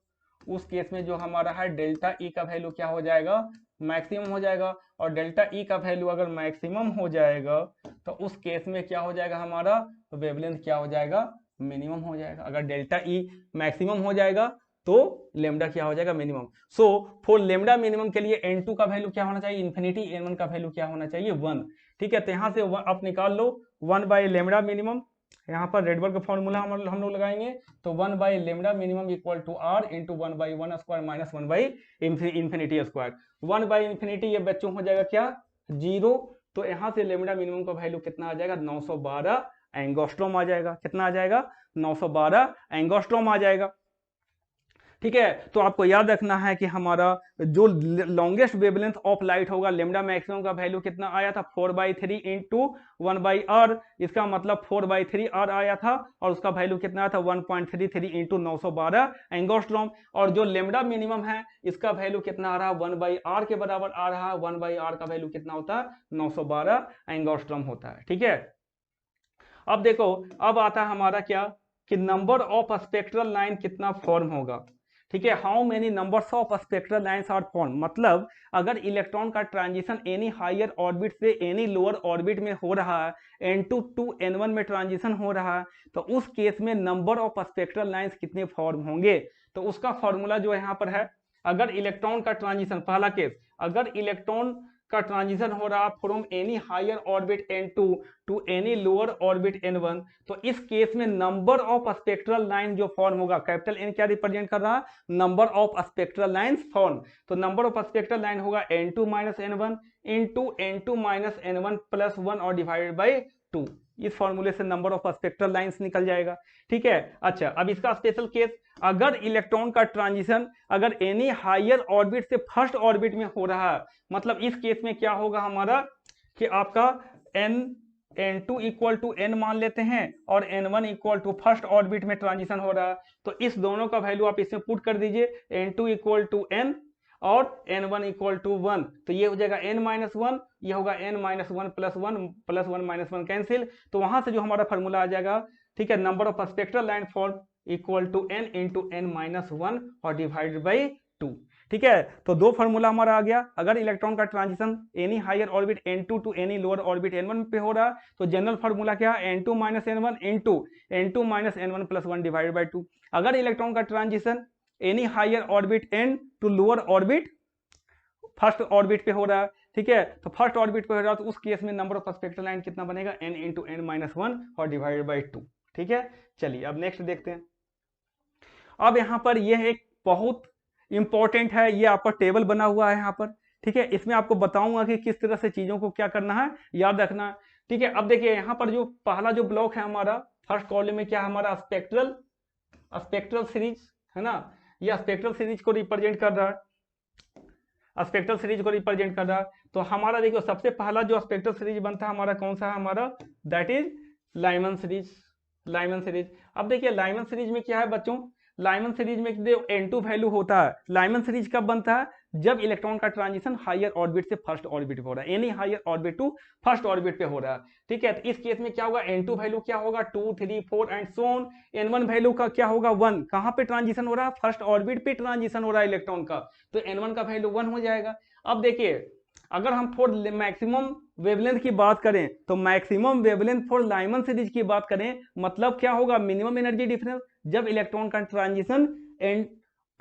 उस केस में जो हमारा है डेल्टा ई का वैल्यू क्या हो जाएगा, मैक्सिमम हो जाएगा। और डेल्टा ई का वैल्यू अगर मैक्सिमम हो जाएगा तो उस केस में क्या हो जाएगा हमारा, वेवलेंथ क्या हो जाएगा, मिनिमम हो जाएगा। अगर डेल्टा ई मैक्सिमम हो जाएगा तो लेमडा क्या हो जाएगा, minimum. So for lambda minimum के लिए n2 का वैल्यू क्या होना चाहिए, इन्फिनिटी, n1 का वैल्यू क्या होना चाहिए, 1। ठीक है, तो यहां से आप निकाल लो 1 बाई लेमडा मिनिमम, यहाँ पर रेडबर्ग का फॉर्मूला हम लोग लगाएंगे, तो 1 by lambda minimum equal to r into 1 by 1 square minus 1 by infinity square. 1 by infinity ये बच्चों हो जाएगा क्या, 0। तो यहाँ से लेमडा मिनिमम का वैल्यू कितना आ जाएगा, 912 एंगस्ट्रॉम आ जाएगा। कितना आ जाएगा, 912 एंगस्ट्रॉम आ जाएगा। ठीक है। तो आपको याद रखना है कि हमारा जो लॉन्गेस्ट वेवलेंथ ऑफ लाइट होगा, लेमडा मैक्सिमम का वैल्यू कितना आया था 4/3 इंटू 1/r, इसका मतलब 4/3r आया था, और उसका वैल्यू कितना आया था 1.33 इंटू 912 एंगस्ट्रॉम। और जो लेमडा मिनिमम है इसका वैल्यू कितना आ रहा है 1/r के बराबर आ रहा है, 1/r का वैल्यू कितना होता है 912 एंगस्ट्रॉम होता है। ठीक है। अब देखो, अब आता है हमारा क्या कि नंबर ऑफ स्पेक्ट्रल लाइन कितना फॉर्म होगा। ठीक है, how many numbers of spectral lines are form, मतलब अगर इलेक्ट्रॉन का ट्रांजिशन एनी हायर ऑर्बिट से एनी लोअर ऑर्बिट में हो रहा है, n2 टू n1 में ट्रांजिशन हो रहा है, तो उस केस में नंबर ऑफ स्पेक्ट्रल लाइंस कितने फॉर्म होंगे। तो उसका फॉर्मूला जो यहाँ पर है, अगर इलेक्ट्रॉन का ट्रांजिशन, पहला केस, अगर इलेक्ट्रॉन का ट्रांजिशन हो रहा from any higher orbit n2 to any lower orbit n1, तो इस केस में नंबर ऑफ स्पेक्ट्रल लाइन जो फॉर्म होगा, कैपिटल N क्या रिप्रेजेंट कर रहा है, number of spectral lines form. तो नंबर ऑफ स्पेक्ट्रल लाइन होगा n2 minus n1 into n2 minus n1 plus 1 और डिवाइडेड बाई 2। इस फॉर्मूले से नंबर ऑफ स्पेक्ट्रल लाइंस निकल जाएगा। ठीक है। अच्छा, अब इसका स्पेशल केस, अगर इलेक्ट्रॉन का ट्रांजिशन अगर एनी हायर ऑर्बिट से फर्स्ट ऑर्बिट में हो रहा है, मतलब इस केस में क्या होगा हमारा कि आपका n2 इक्वल टू n मान लेते हैं और n1 equal to first orbit में ट्रांजिशन हो रहा है, तो इस दोनों का वैल्यू आप इसमें पुट कर दीजिए, n2 इक्वल टू n और n1 इक्वल टू 1, तो ये हो जाएगा n माइनस 1, ये होगा n minus 1 plus 1 minus 1 cancel, तो वहां से जो हमारा फॉर्मूला आ जाएगा, ठीक है, number of spectral line form equal to n into n minus 1 और डिवाइडेड बाई 2। ठीक है, तो दो फॉर्मूला हमारा आ गया। अगर इलेक्ट्रॉन का transition any higher orbit n2 to any lower orbit n1 पे हो रहा, तो जनरल फॉर्मूला क्या है, n2 minus n1 into n2 minus n1 plus 1 divided by 2। अगर इलेक्ट्रॉन का transition any higher orbit n to lower orbit first orbit पे हो रहा है, ठीक है, तो फर्स्ट ऑर्बिट पे हो रहा है, तो उस केस में नंबर ऑफ स्पेक्ट्रल लाइन कितना बनेगा, n इंटू n माइनस 1 और डिवाइडेड बाई 2। ठीक है, चलिए अब नेक्स्ट देखते हैं। अब यहाँ पर यह एक बहुत इंपॉर्टेंट है, ये आपका टेबल बना हुआ है यहाँ पर। ठीक है, इसमें आपको बताऊंगा कि किस तरह से चीजों को क्या करना है, याद रखना है। ठीक है, अब देखिए यहाँ पर जो पहला जो ब्लॉक है हमारा फर्स्ट कॉलम में, क्या हमारा स्पेक्ट्रल सीरीज है ना, ये स्पेक्ट्रल सीरीज को रिप्रेजेंट कर रहा है, स्पेक्ट्रल सीरीज को रिप्रेजेंट कर रहा है। तो हमारा देखो सबसे पहला जो स्पेक्ट्रल सीरीज बनता है हमारा कौन सा है, हमारा दैट इज लाइमन सीरीज। अब देखिए लाइमन सीरीज में क्या है बच्चों, लाइमन सीरीज में n2 वैल्यू होता है। लाइमन सीरीज कब बनता है, जब इलेक्ट्रॉन का ट्रांजिशन हायर ऑर्बिट से फर्स्ट ऑर्बिट पे हो रहा है, any higher orbit to first orbit पे हो रहा है। ठीक है, तो इस केस में क्या होगा, n2 वैल्यू क्या होगा 2 3 4 and so on, n1 value का क्या होगा 1, कहां पे ट्रांजिशन हो रहा है, फर्स्ट ऑर्बिट पे ट्रांजिशन हो रहा है इलेक्ट्रॉन का, तो n1 का वैल्यू 1 हो जाएगा। अब देखिए अगर हम फॉर मैक्सिमम वेवलेंथ की बात करें, तो maximum wavelength for Lyman series की बात करें, मतलब क्या होगा, मिनिमम एनर्जी डिफरेंस, जब इलेक्ट्रॉन का ट्रांजिशन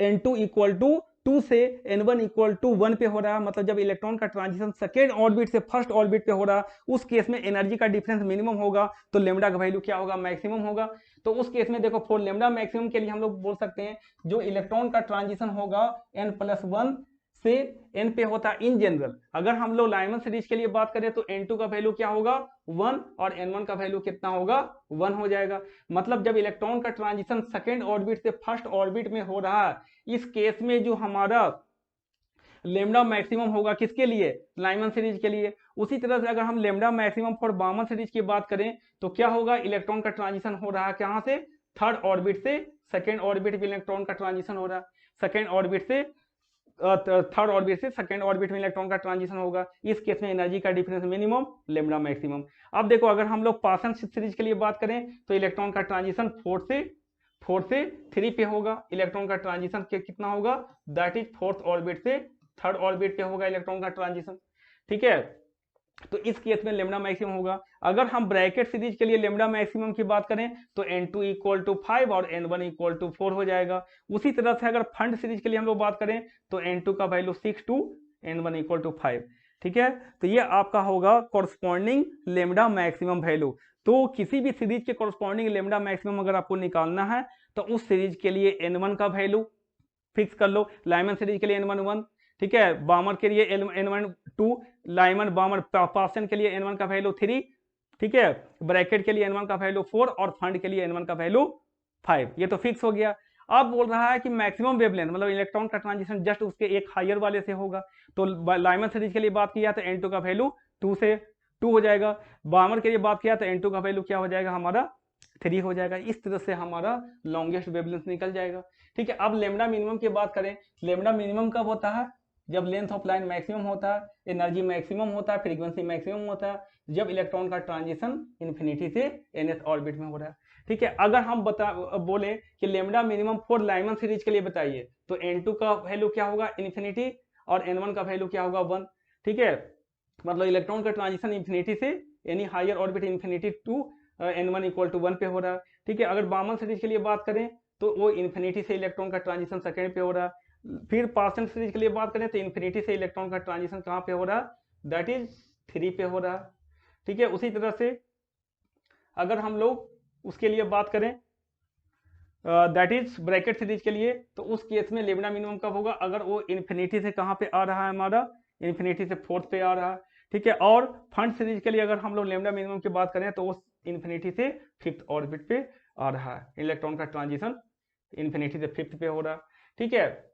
n2 इक्वल टू 2 से n1 इक्वल टू 1 पे हो रहा है, मतलब जब इलेक्ट्रॉन का ट्रांजिशन सेकेंड ऑर्बिट से फर्स्ट ऑर्बिट पे हो रहा, उस केस में एनर्जी का डिफरेंस मिनिमम होगा, तो लेमडा का वैल्यू क्या होगा, मैक्सिमम होगा। तो उस केस में देखो फॉर लेमडा मैक्सिमम के लिए हम लोग बोल सकते हैं, जो इलेक्ट्रॉन का ट्रांजिशन होगा n+1 से n पे होता है इन जनरल। अगर हम लोग लाइमन सीरीज के लिए बात करें तो n2 का वैल्यू क्या होगा 1 और n1 का वैल्यू कितना होगा 1 हो जाएगा। मतलब जब इलेक्ट्रॉन का ट्रांजिशन सेकेंड ऑर्बिट से फर्स्ट ऑर्बिट में हो रहा है, इस केस में जो हमारा लेमडा मैक्सिमम होगा किसके लिए, लाइमन सीरीज के लिए। उसी तरह से अगर हम lambda maximum for Balmer series की बात करें तो क्या होगा, इलेक्ट्रॉन का ट्रांजिशन हो रहा है कहां से, थर्ड ऑर्बिट से सेकेंड ऑर्बिट में इलेक्ट्रॉन का ट्रांजिशन हो रहा है, सेकेंड ऑर्बिट से थर्ड ऑर्बिट से सेकेंड ऑर्बिट में इलेक्ट्रॉन का ट्रांजिशन होगा, इस केस में एनर्जी का डिफरेंस मिनिमम, लेमडा मैक्सिमम। अब देखो अगर हम लोग पासन सीरीज के लिए बात करें तो इलेक्ट्रॉन का ट्रांजिशन 4 से 3 पे होगा, इलेक्ट्रॉन का ट्रांजिशन कितना होगा, दैट इज फोर्थ ऑर्बिट से थर्ड ऑर्बिट पे होगा इलेक्ट्रॉन का ट्रांजिशन। ठीक है, तो इस केस में लेमडा मैक्सिमम होगा। अगर हम ब्रैकेट सीरीज के लिए लेमडा मैक्सिमम की बात करें तो n2 इक्वल टू 5 और n1 इक्वल टू 4 हो जाएगा। उसी तरह से अगर फंड सीरीज के लिए हम लोग बात करें तो n2 का value 6 to n1 equal to 5। ठीक है, तो ये आपका होगा कॉरस्पॉन्डिंग लेमडा मैक्सिमम वैल्यू। तो किसी भी सीरीज के कॉरस्पॉन्डिंग लेमडा मैक्सिमम अगर आपको निकालना है तो उस सीरीज के लिए n1 का वैल्यू फिक्स कर लो, लाइमन सीरीज के लिए n1 1, ठीक है, बामर के लिए n1 2, लाइमन बामर पासन के लिए n1 का वैल्यू 3, ठीक है, ब्रैकेट के लिए n1 का वैल्यू 4 और फंड के लिए n1 का वैल्यू 5, ये तो फिक्स हो गया। अब बोल रहा है कि मैक्सिमम वेवलेंथ मतलब इलेक्ट्रॉन का ट्रांजिशन जस्ट उसके एक हायर वाले से होगा। तो लाइमन सीरीज के लिए बात किया तो N2 का वैल्यू 2 हो जाएगा। बामर के लिए बात किया तो N2 का वैल्यू क्या हो जाएगा हमारा 3 हो जाएगा। इस तरह से हमारा लॉन्गेस्ट वेवलेंथ निकल जाएगा। ठीक है, अब लेमडा मिनिमम की बात करें, लेमडा मिनिमम कब होता है? जब लेंथ ऑफ लाइन मैक्सिमम होता है, एनर्जी मैक्सिमम होता है, फ्रीक्वेंसी मैक्सिमम होता है, जब इलेक्ट्रॉन का ट्रांजिशन इन्फिनिटी से nth ऑर्बिट में हो रहा है। ठीक है, अगर हम बोले कि lambda minimum for Lyman series के लिए बताइए तो N2 का वैल्यू क्या होगा इन्फिनिटी और N1 का वैल्यू क्या होगा 1। ठीक है, मतलब इलेक्ट्रॉन का ट्रांजिशन इन्फिनिटी से any higher orbit infinity to N1 equal to 1 पे हो रहा है। ठीक है, अगर बामन सीरीज के लिए बात करें तो वो इन्फिनिटी से इलेक्ट्रॉन का ट्रांजिशन सेकेंड पे हो रहा है। फिर पार्सन सीरीज के लिए बात करें तो इन्फिनिटी से इलेक्ट्रॉन का ट्रांजिशन कहाँ पे हो रहा है? दैट इज 3 पे हो रहा है। ठीक है, उसी तरह से अगर हम लोग उसके लिए बात करें दैट इज ब्रैकेट सीरीज के लिए तो उस केस में लेमडा मिनिमम कब होगा? अगर वो इन्फिनिटी से कहाँ पे आ रहा है हमारा? इन्फिनिटी से फोर्थ पे आ रहा है। ठीक है, और फंड सीरीज के लिए अगर हम लोग लेमडा मिनिमम की बात करें तो वो इन्फिनिटी से फिफ्थ ऑर्बिट पे आ रहा है। इलेक्ट्रॉन का ट्रांजिशन इन्फिनिटी से फिफ्थ पे हो रहा है। ठीक है,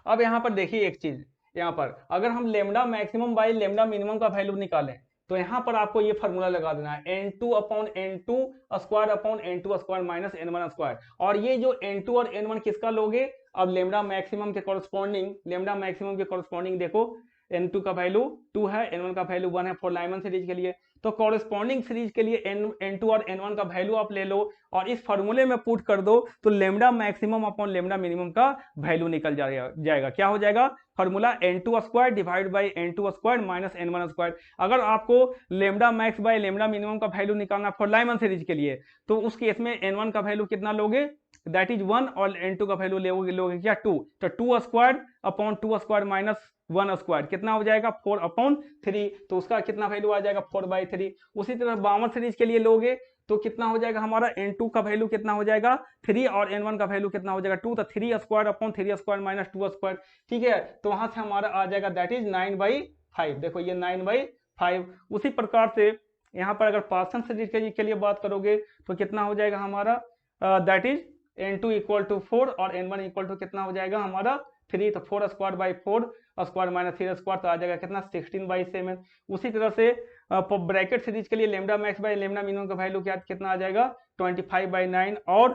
अब यहाँ पर देखिए एक चीज, यहाँ पर अगर हम lambda maximum by lambda minimum का वैल्यू निकालें तो यहाँ पर आपको ये फॉर्मूला लगा देना है N2 upon N2 square upon N2 square minus N1 square. और ये जो N2 और N1 किसका लोगे? अब लेमडा मैक्सिमम के कॉरस्पॉन्डिंग देखो N2 का वैल्यू 2 है, N1 का वैल्यू 1 है फॉर लाइमन सीरीज के लिए। तो कॉरस्पॉन्डिंग सीरीज के लिए N2 और N1 का वैल्यू आप ले लो और इस फॉर्मूले में पुट कर दो तो lambda maximum upon lambda minimum का वैल्यू निकल जाएगा। क्या हो जाएगा? Formula N2 square divide by N2 square minus N1 square. अगर आपको lambda max by lambda minimum का वैल्यू निकालना फॉर लाइमन सीरीज के लिए तो उस केस में N1 का वैल्यू कितना लोगे? दैट इज 1 और N2 का वैल्यू लोगे क्या 2। तो 2 square upon 2 square minus 1 square कितना हो जाएगा 4 अपॉन 3। तो उसका कितना वैल्यू आ जाएगा 4/3। उसी तरह बामर सीरीज के लिए लोगे तो कितना हो जाएगा हमारा? N2 का वैल्यू कितना हो जाएगा 3 और N1 का वैल्यू कितना हो जाएगा 2। तो 3 square upon 3 square minus 2 square. ठीक है, तो वहां से हमारा आ जाएगा दैट इज 9/5। देखो ये 9/5। उसी प्रकार से यहाँ पर अगर पार्सन सीरीज के लिए बात करोगे तो कितना हो जाएगा हमारा? That is N2 equal to 4 और N1 इक्वल टू कितना हो जाएगा हमारा 3। तो 4 square by 4 square minus 3 square तो आ जाएगा कितना 16/7। उसी तरह से ब्रैकेट सीरीज के लिए lambda max by lambda minimum का वैल्यू कितना आ जाएगा 25/9 और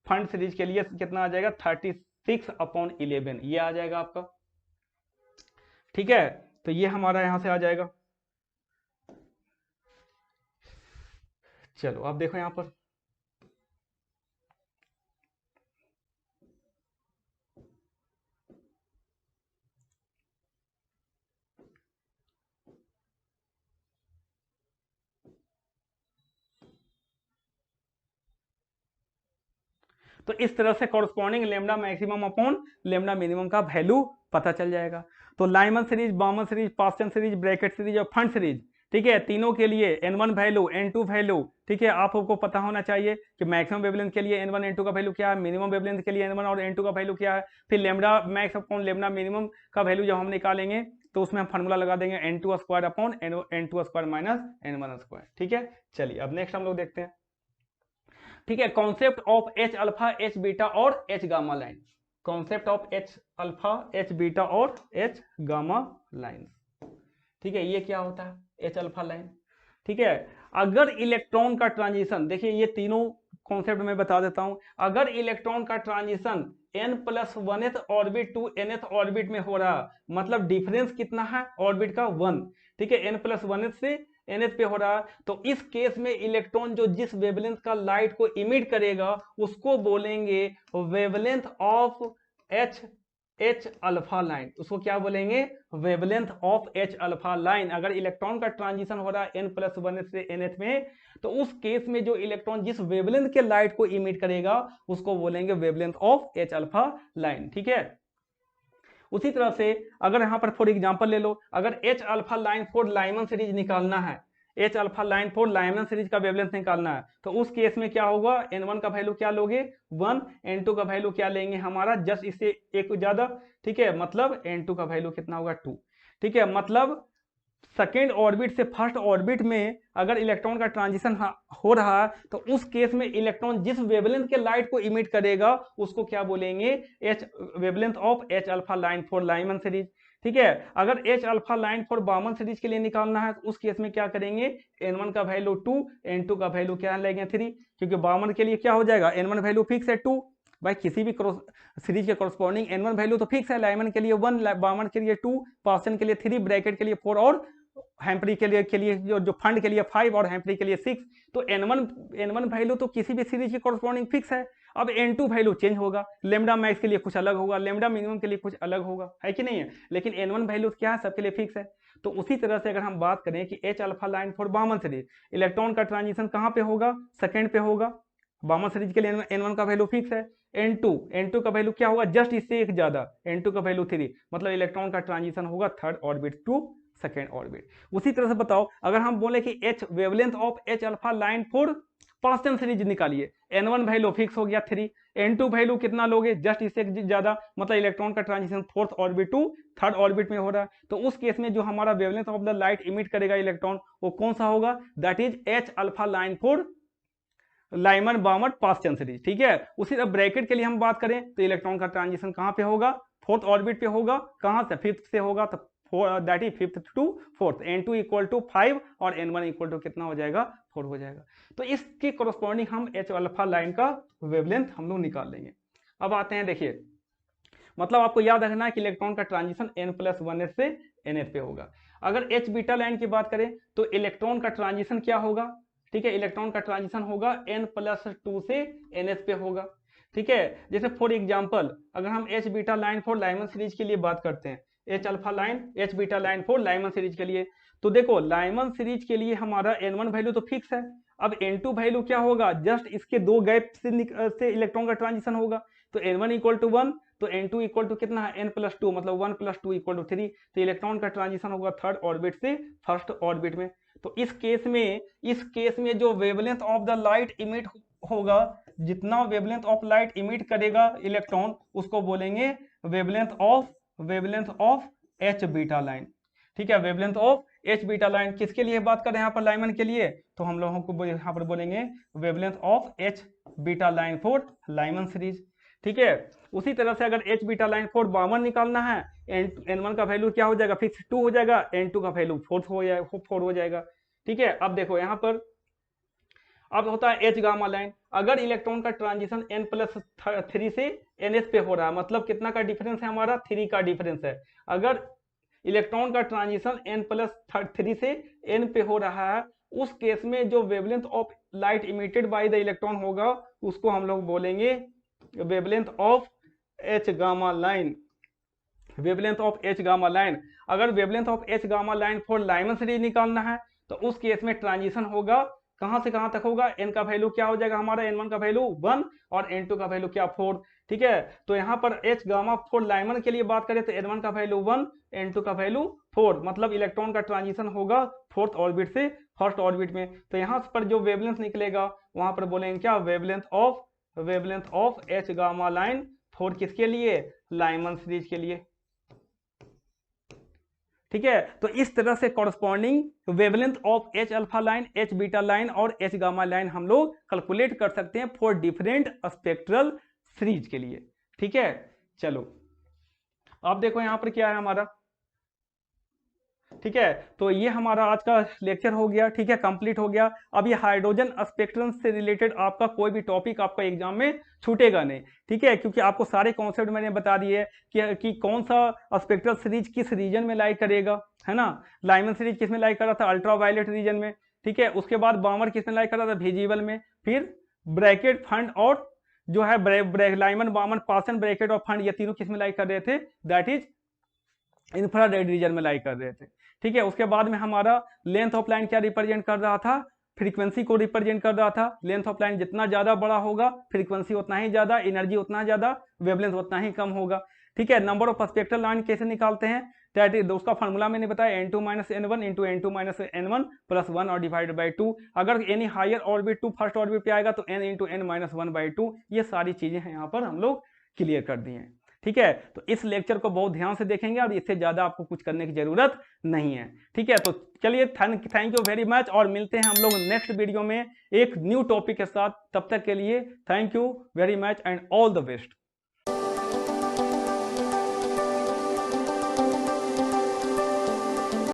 फंड सीरीज के लिए कितना आ जाएगा 36/11 ये आ जाएगा आपका। ठीक है, तो ये हमारा यहां से आ जाएगा। चलो अब देखो यहां पर तो इस तरह से corresponding lambda maximum upon lambda minimum का वैल्यू पता चल जाएगा। तो Lyman series, Balmer series, Paschen series, Brackett series और फंड सीरीज, ठीक है, तीनों के लिए N1 वैल्यू N2 वैल्यू, ठीक है, आपको पता होना चाहिए कि मैक्सिमम वेवलेंथ के लिए N1 N2 का वैल्यू क्या है, मिनिमम वेवलेंथ के लिए N1 और N2 का वैल्यू क्या है। फिर lambda max upon lambda minimum का वैल्यू जब हम निकालेंगे तो उसमें हम फॉर्मूला लगा देंगे N2 square upon N2 square minus N1 square. ठीक है, चलिए अब नेक्स्ट हम लोग देखते हैं। ठीक है, concept of H alpha, H beta और H gamma line. Concept of H alpha, H beta और H गामा लाइन। ठीक है, ये क्या होता है H अल्फा लाइन। ठीक है, अगर इलेक्ट्रॉन का ट्रांजिशन, देखिए ये तीनों कॉन्सेप्ट में बता देता हूं। अगर इलेक्ट्रॉन का transition n+1th orbit to nth orbit में हो रहा, मतलब डिफरेंस कितना है ऑर्बिट का 1। ठीक है, n+1th से nth पे हो रहा, तो इस केस में इलेक्ट्रॉन जो जिस वेवलेंथ का लाइट को इमिट करेगा उसको बोलेंगे wavelength of H alpha line. उसको क्या बोलेंगे? Wavelength of H alpha line. अगर इलेक्ट्रॉन का ट्रांजिशन हो रहा है n+1th से nth में तो उस केस में जो इलेक्ट्रॉन जिस वेवलेंथ के लाइट को इमिट करेगा उसको बोलेंगे wavelength of H alpha line. ठीक है, उसी तरह से अगर यहां पर फॉर एग्जांपल ले लो, अगर H alpha line for Lyman series निकालना है, H alpha line for Lyman series का वेवलेंथ निकालना है, तो उस केस में क्या होगा? N1 का वैल्यू क्या लोगे 1, N2 का वैल्यू क्या लेंगे हमारा जस्ट इससे एक ज्यादा। ठीक है, मतलब N2 का वैल्यू कितना होगा 2। ठीक है, मतलब सेकेंड ऑर्बिट से फर्स्ट ऑर्बिट में अगर इलेक्ट्रॉन का ट्रांजिशन हो रहा है तो उस केस में इलेक्ट्रॉन जिस वेवलेंथ के लाइट को इमिट करेगा उसको क्या बोलेंगे, H wavelength of H alpha line for Lyman series. ठीक है, अगर H alpha line for Balmer series के लिए निकालना है तो उस केस में क्या करेंगे, n1 का वैल्यू 2, n2 का वैल्यू क्या लेंगे 3, क्योंकि बामन के लिए क्या हो जाएगा, n1 वैल्यू फिक्स है 2, भाई किसी भी सीरीज के कॉरस्पॉन्डिंग n1 वैल्यू तो फिक्स है, लाइमन के लिए 1, बामन के लिए 2, पास्टन के लिए 3, ब्रैकेट के लिए 4 और हैम्परी के लिए जो फंड के लिए 5 और हैम्परी के लिए 6। तो n1 वैल्यू तो किसी भी सीरीज के कॉरस्पॉन्डिंग फिक्स है। अब n2 वैल्यू चेंज होगा, लेमडा मैक्स के लिए कुछ अलग होगा, लेमडा मिनिमम के लिए कुछ अलग होगा, है कि नहीं है, लेकिन n1 वैल्यू क्या है, सबके लिए फिक्स है। तो उसी तरह से अगर हम बात करें कि H alpha line for Balmer series, electron का ट्रांजिशन कहाँ पे होगा, सेकेंड पे होगा, बामन सीरीज के लिए n1 का वैल्यू फिक्स है, n2 का वैल्यू क्या होगा, जस्ट इससे एक ज्यादा, n2 का वैल्यू 3, मतलब इलेक्ट्रॉन का ट्रांजिशन होगा third orbit to second orbit. उसी तरह से बताओ अगर हम बोले कि H wavelength of H alpha line for Paschen series निकालिए, n1 वैल्यू फिक्स हो गया 3, n2 वैल्यू कितना लोगे, जस्ट इससे ज्यादा, मतलब इलेक्ट्रॉन का transition fourth orbit to third orbit में हो रहा है। तो उस केस में जो हमारा wavelength of the light emit करेगा इलेक्ट्रॉन वो कौन सा होगा, that is H alpha line for Lyman Balmer Paschen series. ठीक है, उसी तरह ब्रैकेट के लिए हम बात करें तो इलेक्ट्रॉन का ट्रांजिशन कहां पे होगा, फोर्थ ऑर्बिट पे होगा, कहां से, फिफ्थ से होगा, तो that is fifth to fourth, n2 equal to 5 और n1 इक्वल टू कितना हो जाएगा, 4 हो जाएगा। तो इसके कोरस्पॉन्डिंग हम एच अल्फा लाइन का वेवलेंथ हम लोग निकाल लेंगे। अब आते हैं, देखिए मतलब आपको याद रखना है कि इलेक्ट्रॉन का ट्रांजिशन n+1s से ns पे होगा। अगर एच बीटा लाइन की बात करें तो इलेक्ट्रॉन का ट्रांजिशन क्या होगा, ठीक है, इलेक्ट्रॉन का ट्रांजिशन होगा n+2 से ns पे होगा। ठीक है, जैसे फॉर एग्जांपल अगर हम H beta line for Lyman series के लिए बात करते हैं, H alpha line H beta line for Lyman series के लिए, तो देखो लाइमन सीरीज के लिए हमारा n1 वैल्यू तो फिक्स है, अब n2 वैल्यू क्या होगा, जस्ट इसके दो गैप से इलेक्ट्रॉन का ट्रांजिशन होगा, तो n1 इक्वल टू 1, तो n2 इक्वल टू कितना है, n+2, मतलब 1+2 इक्वल टू 3, तो इलेक्ट्रॉन का ट्रांजिशन होगा थर्ड ऑर्बिट से फर्स्ट ऑर्बिट में। तो इस केस में जो wavelength of the light emit होगा, जितना वेवलेंथ ऑफ लाइट इमिट करेगा इलेक्ट्रॉन उसको बोलेंगे wavelength of H beta line. ठीक है, wavelength of H beta line किसके लिए बात कर रहे हैं यहाँ पर, लाइमन के लिए, तो हम लोगों को यहाँ पर बोलेंगे wavelength of H beta line for Lyman series. ठीक है, उसी तरह से अगर एच बीटा लाइन फॉर बामन निकालना है, n1 का वैल्यू क्या हो जाएगा, फिक्स 2 हो जाएगा, n2 का वैल्यू 4 हो जाएगा। ठीक है, अब देखो यहाँ पर अब होता है एच गामा लाइन, अगर इलेक्ट्रॉन का ट्रांजिशन n+3 से ns पे हो रहा है, मतलब कितना का डिफरेंस है हमारा, 3 का डिफरेंस है। अगर इलेक्ट्रॉन का ट्रांजिशन n+3 से n पे हो रहा है, उस केस में जो wavelength of light emitted by the electron होगा उसको हम लोग बोलेंगे wavelength of H gamma line, wavelength of H gamma line. अगर wavelength of H gamma line for Lyman series निकालना है तो उस केस में ट्रांजिशन होगा कहां से कहां तक होगा, n का वैल्यू क्या हो जाएगा हमारा, n1 का वैल्यू 1 और n2 का वैल्यू क्या 4। ठीक है, तो यहाँ पर एच गामा फॉर लाइमन के लिए बात करें तो n1 का वैल्यू 1, n2 का वैल्यू 4, मतलब इलेक्ट्रॉन का ट्रांजिशन होगा फोर्थ ऑर्बिट से फर्स्ट ऑर्बिट में। तो यहाँ पर जो वेवलेंथ निकलेगा वहां पर बोलेंगे क्या, wavelength of H gamma line for किसके लिए, लाइमन सीरीज के लिए। ठीक है, तो इस तरह से corresponding wavelength of H alpha line, H beta line और एच गामा लाइन हम लोग कैलकुलेट कर सकते हैं फॉर डिफरेंट स्पेक्ट्रल सीरीज के लिए। ठीक है, चलो अब देखो यहां पर क्या है हमारा। ठीक है, तो ये हमारा आज का लेक्चर हो गया, ठीक है, कंप्लीट हो गया। अब ये हाइड्रोजन स्पेक्ट्रम से रिलेटेड आपका कोई भी टॉपिक आपका एग्जाम में छूटेगा नहीं। ठीक है, क्योंकि आपको सारे कॉन्सेप्ट मैंने बता दिए कि कौन सा स्पेक्ट्रल सीरीज किस रीजन में लाइक करेगा, है ना। लाइमन सीरीज किस में लाइक कर रहा था, अल्ट्रावायलेट रीजन में। ठीक है, उसके बाद बामर किस में लाइक कर रहा था, विजिबल में। फिर ब्रैकेट, फंड और जो है लाइमन, बामन, पासन, ब्रैकेट और फंड, ये तीनों किस में लाइक कर रहे थे, दैट इज इंफ्रारेड रीजन में लाइक कर रहे थे। ठीक है, उसके बाद में हमारा लेंथ ऑफ लाइन क्या रिप्रेजेंट कर रहा था, फ्रीक्वेंसी को रिप्रेजेंट कर रहा था। लेंथ ऑफ लाइन जितना ज्यादा बड़ा होगा फ्रीक्वेंसी उतना ही ज्यादा, एनर्जी उतना ज्यादा, वेवलेंथ उतना ही कम होगा। ठीक है, नंबर ऑफ स्पेक्ट्रल लाइन कैसे निकालते हैं, दैट इज उसका फॉर्मूला मैंने बताया, n2 - n1 into n2 - n1 plus 1 और डिवाइडेड बाई 2। अगर any higher orbit to first orbit पे आएगा तो n इंटू n - 1/2। ये सारी चीजें हैं यहाँ पर हम लोग क्लियर कर दी हैं। ठीक है, तो इस लेक्चर को बहुत ध्यान से देखेंगे और इससे ज्यादा आपको कुछ करने की जरूरत नहीं है। ठीक है, तो चलिए थैंक यू वेरी मच, और मिलते हैं हम लोग नेक्स्ट वीडियो में एक न्यू टॉपिक के साथ। तब तक के लिए thank you very much and all the best.